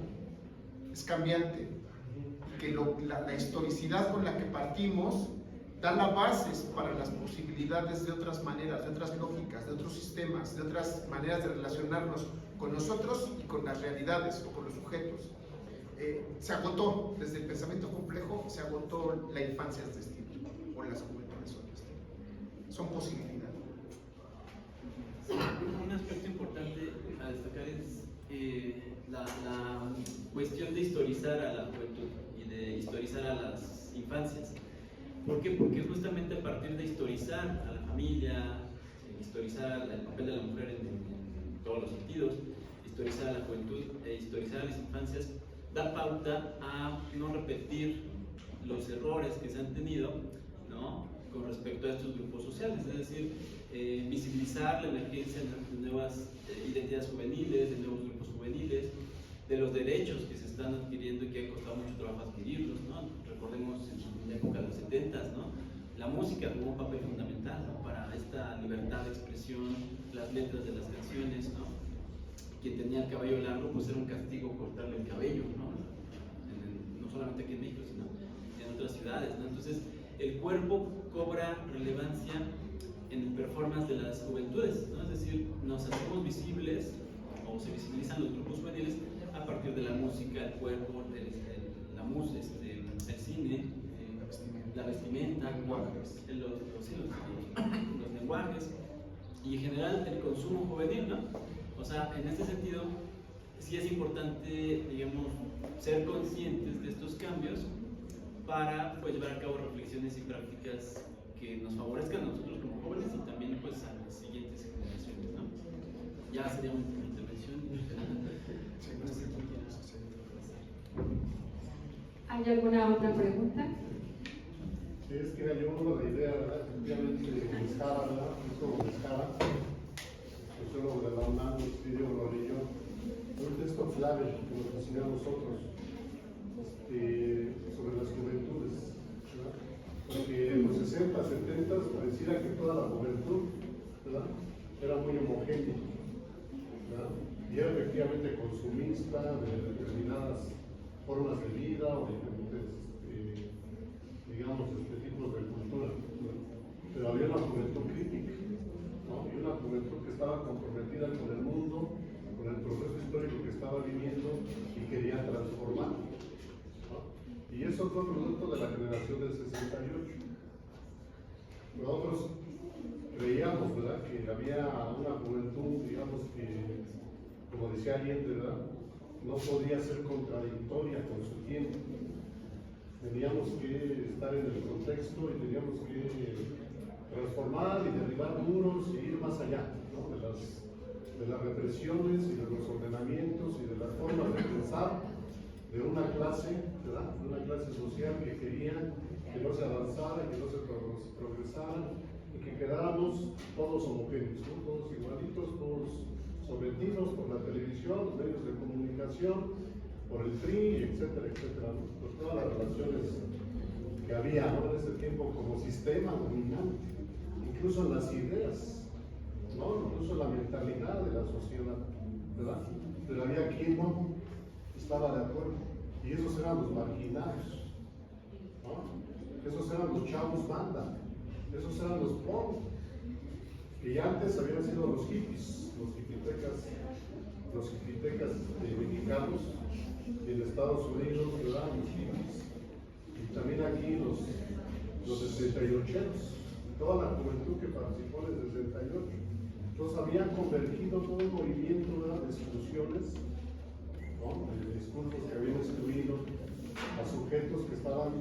es cambiante, y que la historicidad con la que partimos da las bases para las posibilidades de otras maneras, de otras lógicas, de otros sistemas, de otras maneras de relacionarnos con nosotros y con las realidades o con los sujetos. Se agotó, desde el pensamiento complejo, se agotó la infancia es destino, o las juventudes son destino. Son posibilidades. Un aspecto importante a destacar es la cuestión de historizar a la juventud y de historizar a las infancias. ¿Por qué? Porque justamente a partir de historizar a la familia, historizar el papel de la mujer en todos los sentidos, historizar a la juventud e historizar a las infancias, da pauta a no repetir los errores que se han tenido, ¿no?, con respecto a estos grupos sociales, es decir, visibilizar la emergencia de nuevas identidades juveniles, de nuevos grupos juveniles, de los derechos que se están adquiriendo y que ha costado mucho trabajo adquirirlos, ¿no? Recordemos en la época de los 70s, ¿no?, la música jugó un papel fundamental, ¿no?, para esta libertad de expresión, las letras de las canciones, ¿no? Quien tenía el cabello largo, pues era un castigo cortarle el cabello, ¿no? No solamente aquí en México, sino en otras ciudades, ¿no? Entonces, el cuerpo cobra relevancia en el performance de las juventudes, ¿no? Es decir, nos hacemos visibles o se visibilizan los grupos juveniles a partir de la música, el cuerpo, el cine, la vestimenta, los lenguajes y en general el consumo juvenil, ¿no? O sea, en este sentido, sí es importante, digamos, ser conscientes de estos cambios para, pues, llevar a cabo reflexiones y prácticas que nos favorezcan a nosotros como jóvenes y también, pues, a las siguientes generaciones, ¿no? Ya sería una intervención. ¿Hay alguna otra pregunta? Sí, es que yo la idea, ¿verdad? Efectivamente, Escara, ¿verdad? Escara, sociólogo de la UNAM, Estudio Lorillo, un texto clave que nos enseñó a nosotros sobre las juventudes, ¿verdad? Porque en los 60, 70 pareciera que toda la juventud, ¿verdad?, era muy homogénea, ¿verdad?, y era efectivamente consumista de determinadas formas de vida o diferentes, digamos, tipos de cultura, ¿verdad? Pero había una juventud crítica, ¿no?, y una juventud que estaba comprometida con el mundo, con el proceso histórico que estaba viviendo y quería transformar, ¿no? Y eso fue producto de la generación del 68. Nosotros creíamos, ¿verdad?, que había una juventud, digamos, que, como decía Allende, ¿verdad?, no podía ser contradictoria con su tiempo. Teníamos que estar en el contexto y teníamos que transformar y derribar muros y ir más allá, ¿no?, de las represiones y de los ordenamientos y de las formas de pensar de una clase, ¿verdad?, de una clase social que quería que no se avanzara, que no se progresara y que quedáramos todos homogéneos, ¿no?, todos igualitos, todos sometidos por la televisión, los medios de comunicación, por el PRI, etcétera, etcétera, ¿no?, por todas las relaciones que había, ¿no?, en ese tiempo como sistema dominante, incluso en las ideas, ¿no?, incluso en la mentalidad de la sociedad, ¿verdad? Pero había quien no estaba de acuerdo, y esos eran los marginados, ¿no? Esos eran los chavos banda, esos eran los pobres, que ya antes habían sido los hippies, los hipitecas mexicanos, y en Estados Unidos, ¿verdad?, los hippies, y también aquí los 68eros, toda la juventud que participó en el 68. Entonces habían convergido todo un movimiento, ¿verdad?, de exclusiones, ¿no?, de discursos que habían excluido a sujetos que estaban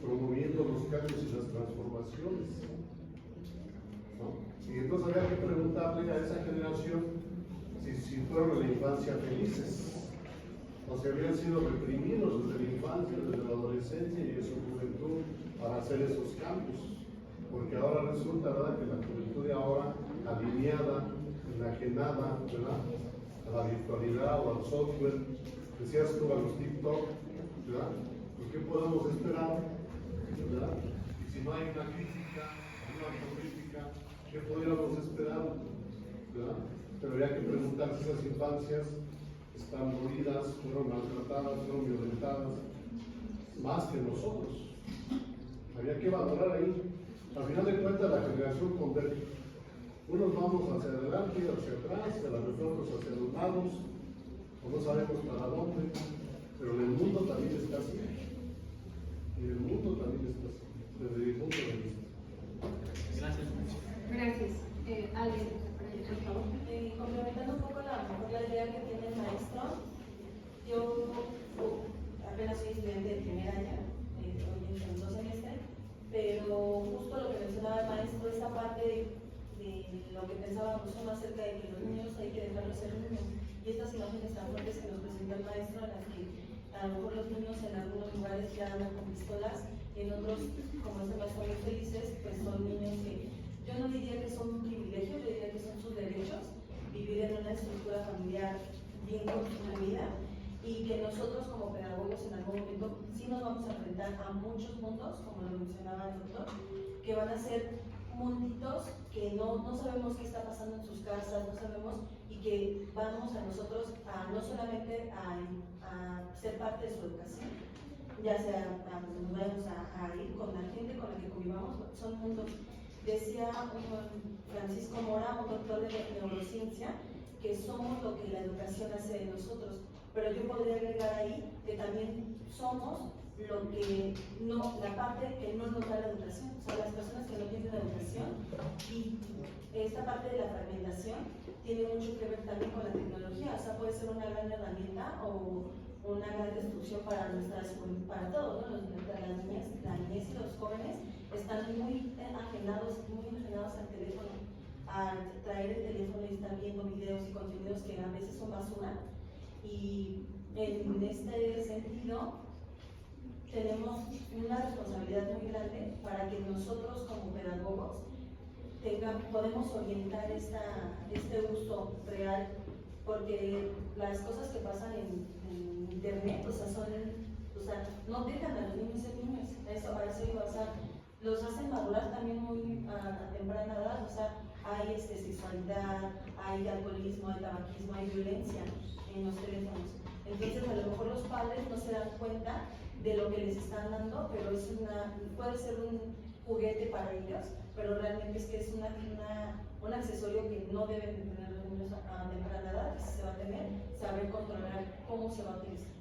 promoviendo los cambios y las transformaciones, ¿no? Y entonces había que preguntarle a esa generación si fueron en la infancia felices, o si habían sido reprimidos desde la infancia, desde la adolescencia y de su juventud para hacer esos cambios. Porque ahora resulta, ¿verdad?, que la juventud de ahora, alineada, enajenada, ¿verdad?, a la virtualidad o al software, decías tú, a los TikTok, ¿verdad?, pues ¿qué podemos esperar, ¿verdad? Y si no hay una crítica, persona prolífica, ¿qué podríamos esperar? ¿Verdad? Pero había que preguntar si esas infancias están dolidas, fueron maltratadas, fueron violentadas, más que nosotros. Había que valorar ahí. Al final de cuentas, la generación converge. Unos vamos hacia adelante, hacia atrás, a los otros hacia los lados, o no sabemos para dónde, pero en el mundo también está así. En el mundo también está así, desde mi punto de vista. Gracias. Gracias. ¿Alguien? Por favor. Complementando un poco la idea que tiene el maestro, yo apenas soy estudiante de primer año, hoy en segundo semestre, pero justo lo que mencionaba el maestro, esta parte de lo que pensábamos acerca de que los niños hay que dejarlos ser niños, y estas imágenes tan fuertes que nos presentó el maestro, en las que a lo mejor los niños en algunos lugares ya andan con pistolas, y en otros, como este maestro muy felices, pues son niños que yo no diría que son un privilegio, yo diría que son sus derechos, vivir en una estructura familiar bien constituida, y que nosotros como pedagogos en algún momento sí nos vamos a enfrentar a muchos mundos, como lo mencionaba el doctor, que van a ser munditos que no sabemos qué está pasando en sus casas, no sabemos, y que vamos a nosotros a no solamente a ser parte de su educación, ya sea a donde nos vayamos a ir con la gente con la que convivamos, son mundos. Decía Francisco Mora, un doctor de neurociencia, que somos lo que la educación hace de nosotros, pero yo podría agregar ahí que también somos lo que no, la parte que no nos da la educación, o sea, las personas que no tienen educación, y esta parte de la fragmentación tiene mucho que ver también con la tecnología, o sea, puede ser una gran herramienta o una gran destrucción para para todos, ¿no? La niñez y los jóvenes están muy ajenados al teléfono, a traer el teléfono y estar viendo videos y contenidos que a veces son basura, y en este sentido tenemos una responsabilidad muy grande para que nosotros como pedagogos podemos orientar este uso real, porque las cosas que pasan en internet, no dejan a los niños ser niños, a eso iba, o sea, los hacen madurar también muy a temprana edad, o sea, hay sexualidad, hay alcoholismo, hay tabaquismo, hay violencia en los teléfonos. Entonces, a lo mejor los padres no se dan cuenta de lo que les están dando, pero puede ser un juguete para ellos, pero realmente es un accesorio que no deben de tener los niños a temprana edad, que se va a tener, saber controlar cómo se va a utilizar.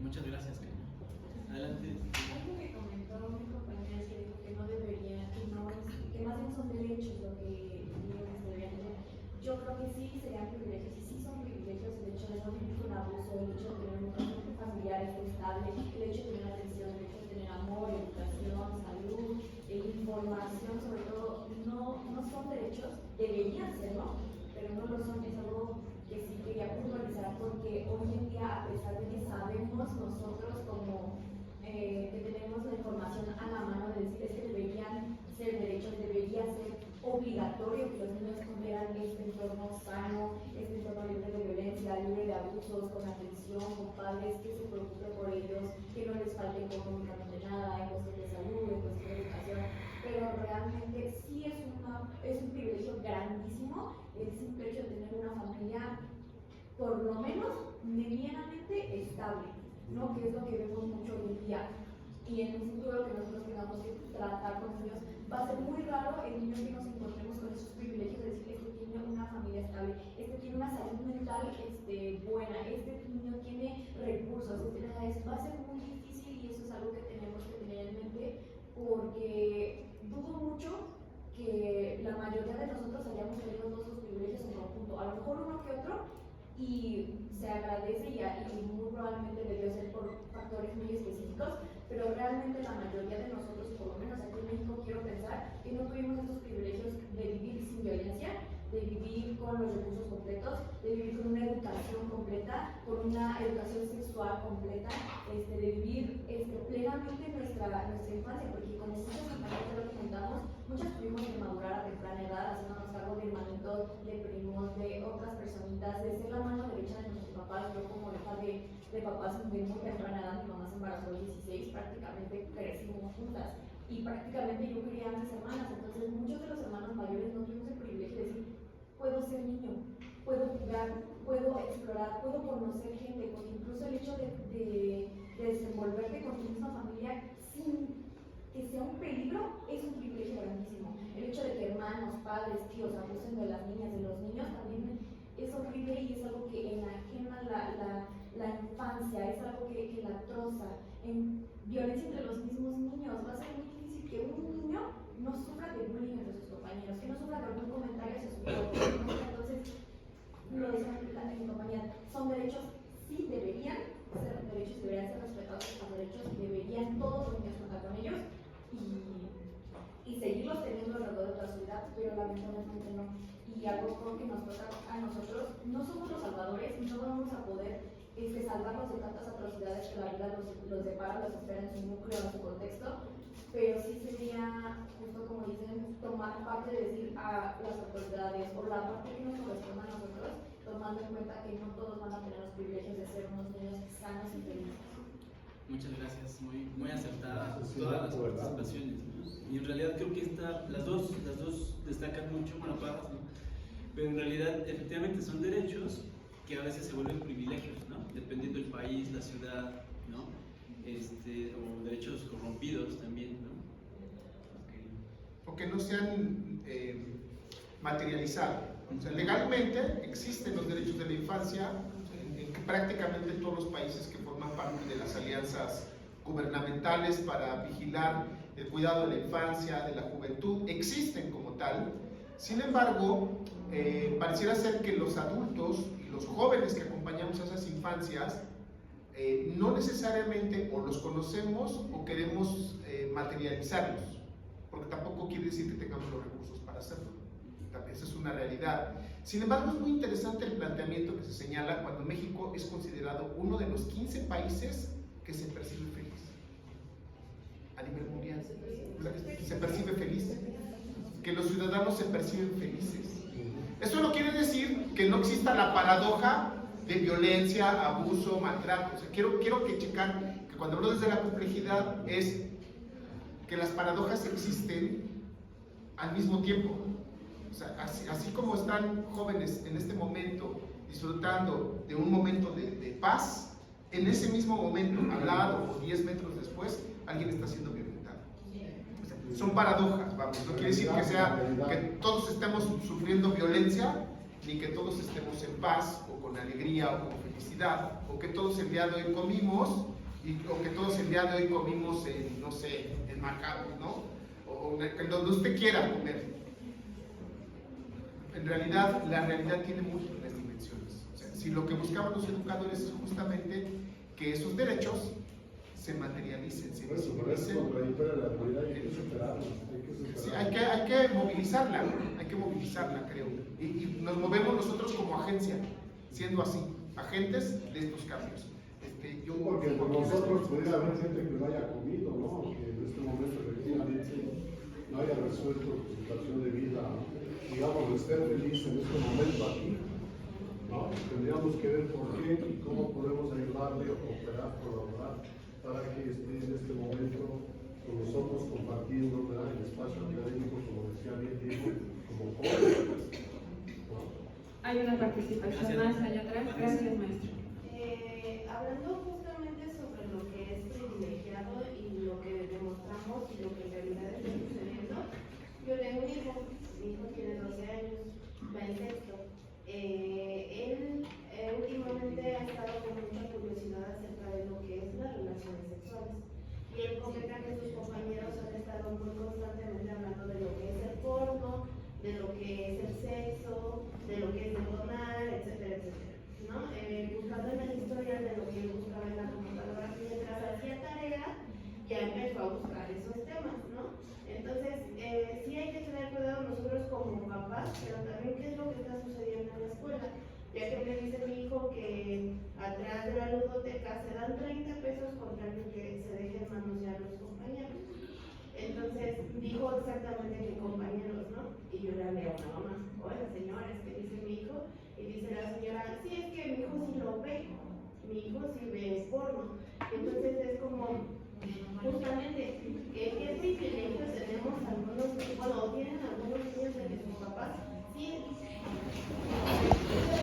Muchas gracias, Karina. Adelante. Algo que comentó mi compañera es que dijo que no debería, que más bien son derechos lo que niños deberían tener. Yo creo que sí serían privilegios, y sí son privilegios el hecho de no vivir con abuso, el hecho de tener un ambiente familiar estable, el hecho de tener atención, el hecho de tener amor, educación, salud, información, sobre todo, no son derechos, deberían serlo, pero no lo son, es algo que sí quería puntualizar, porque hoy en día, a pesar de que sabemos nosotros como que tenemos la información a la mano de decir es que deberían ser derechos, debería ser obligatorio que los niños tuvieran este entorno sano, este entorno libre de violencia, libre de abusos, con atención, con padres que se preocupen por ellos, que no les falte económicamente nada, en cuestión de salud, en cuestión de educación, pero realmente sí es un privilegio grandísimo el simple hecho de tener una familia por lo menos medianamente estable, ¿no? Que es lo que vemos mucho hoy en día. Y en un futuro que nosotros tengamos que tratar con los niños, va a ser muy raro el niño que nos encontremos con esos privilegios de decir, este tiene una familia estable, este tiene una salud mental buena, este niño tiene recursos, va a ser muy difícil, y eso es algo que tenemos que tener en mente, porque dudo mucho que la mayoría de nosotros hayamos tenido todos esos privilegios en conjunto, a lo mejor uno que otro, y se agradece, y muy probablemente debió ser por factores muy específicos, pero realmente la mayoría de nosotros, por lo menos aquí en México, quiero pensar que no tuvimos esos privilegios de vivir sin violencia, de vivir con los recursos completos, de vivir con una educación completa, con una educación sexual completa, de vivir plenamente nuestra infancia, porque con muchas compañeras de lo que contamos, muchas tuvimos que madurar a temprana edad, haciéndonos cargo de hermanitos, de primos, de otras personitas, de ser la mano derecha de nuestros papás. Yo como hija de papás de muy temprana edad, mi mamá se embarazó a los 16, prácticamente crecimos juntas. y prácticamente yo quería antes hermanas, entonces muchos de los hermanos mayores no tuvimos el privilegio de decir, puedo ser niño, puedo jugar, puedo explorar, puedo conocer gente, porque incluso el hecho de desenvolverte con tu misma familia sin que sea un peligro es un privilegio grandísimo. El hecho de que hermanos, padres, tíos abusen de las niñas, de los niños, también es horrible y es algo que enajena la infancia, es algo que la troza. En violencia entre los mismos niños, va a ser muy difícil que un niño no sufra de bullying entre sus compañeros, que no sufra de algún comentario hacia su cuerpo. Entonces, lo decía mi compañera, son derechos, sí deberían ser derechos, deberían ser respetados estos derechos y deberían todos los niños contar con ellos y seguirlos teniendo alrededor de toda su vida, pero lamentablemente no. Y algo que nos toca a nosotros, no somos los salvadores y no vamos a poder salvarlos de tantas atrocidades que la vida los depara, los espera en su núcleo, en su contexto, pero sí sería, justo como dicen, tomar parte de decir a las autoridades o la parte que nos corresponde a nosotros, tomando en cuenta que no todos van a tener los privilegios de ser unos niños sanos y felices. Muchas gracias, muy acertada todas las participaciones, ¿no? Y en realidad creo que las dos destacan mucho, bueno, todas, ¿no? Pero en realidad efectivamente son derechos que a veces se vuelven privilegios, ¿no? Dependiendo del país, la ciudad, ¿no? O derechos corrompidos también, ¿no? O que no se han materializado. O sea, legalmente existen los derechos de la infancia en prácticamente todos los países que forman parte de las alianzas gubernamentales para vigilar el cuidado de la infancia, de la juventud, existen como tal. Sin embargo, pareciera ser que los adultos y los jóvenes que acompañamos a esas infancias no necesariamente o los conocemos o queremos materializarlos, porque tampoco quiere decir que tengamos los recursos para hacerlo. Esa es una realidad. Sin embargo, es muy interesante el planteamiento que se señala cuando México es considerado uno de los 15 países que se percibe feliz a nivel mundial. Se percibe feliz, que los ciudadanos se perciben felices. Esto no quiere decir que no exista la paradoja de violencia, abuso, maltrato. O sea, quiero que checar que cuando hablo desde la complejidad es que las paradojas existen al mismo tiempo. O sea, así como están jóvenes en este momento disfrutando de un momento de paz, en ese mismo momento, al lado o 10 metros después, alguien está siendo violentado. O sea, son paradojas, vamos. No quiere decir que todos estemos sufriendo violencia, ni que todos estemos en paz, o con alegría, o con felicidad, o que todos el día de hoy comimos, o que todos el día de hoy comimos en, no sé, en Macao, ¿no? O en donde usted quiera comer. En realidad, la realidad tiene múltiples dimensiones. O sea, si lo que buscamos los educadores es justamente que esos derechos se materialicen, se visibilicen. Sí, hay que movilizarla, creo. Y nos movemos nosotros como agencia, siendo así, agentes de estos cambios. Porque por nosotros pudiera haber gente que no haya comido, ¿no? Que en este momento efectivamente no haya resuelto su situación de vida, digamos, estar feliz en este momento aquí, ¿no? Tendríamos que ver por qué y cómo podemos ayudarle o cooperar, colaborar para que esté en este momento con nosotros compartiendo, ¿verdad?, el espacio académico, como decía bien Diego, como jóvenes, ¿no? Hay una participación más allá atrás. Gracias, maestro. Hablando justamente sobre lo que es privilegiado y lo que demostramos y lo que en realidad está sucediendo, yo tengo un hijo, mi hijo tiene 12 años, va en sexto. Él últimamente ha estado con mucha curiosidad acerca de lo que es las relaciones sexuales. Y él comenta que sus compañeros han estado muy constantemente hablando de lo que es el porno, de lo que es el sexo, de lo que es detonar, etcétera, etcétera, ¿no? Buscando en las historias de lo que él buscaba en la computadora, mientras hacía tarea, ya empezó a buscar esos temas, ¿no? Entonces, sí hay que tener cuidado nosotros como papás, pero también qué es lo que está sucediendo en la escuela. Ya que me dice mi hijo que atrás de la ludoteca se dan 30 pesos con tal de que se dejen manosear los compañeros. Entonces dijo exactamente que compañeros, ¿no? Y yo le hablé a una mamá, oiga señora, es que dice mi hijo, y dice la señora, sí,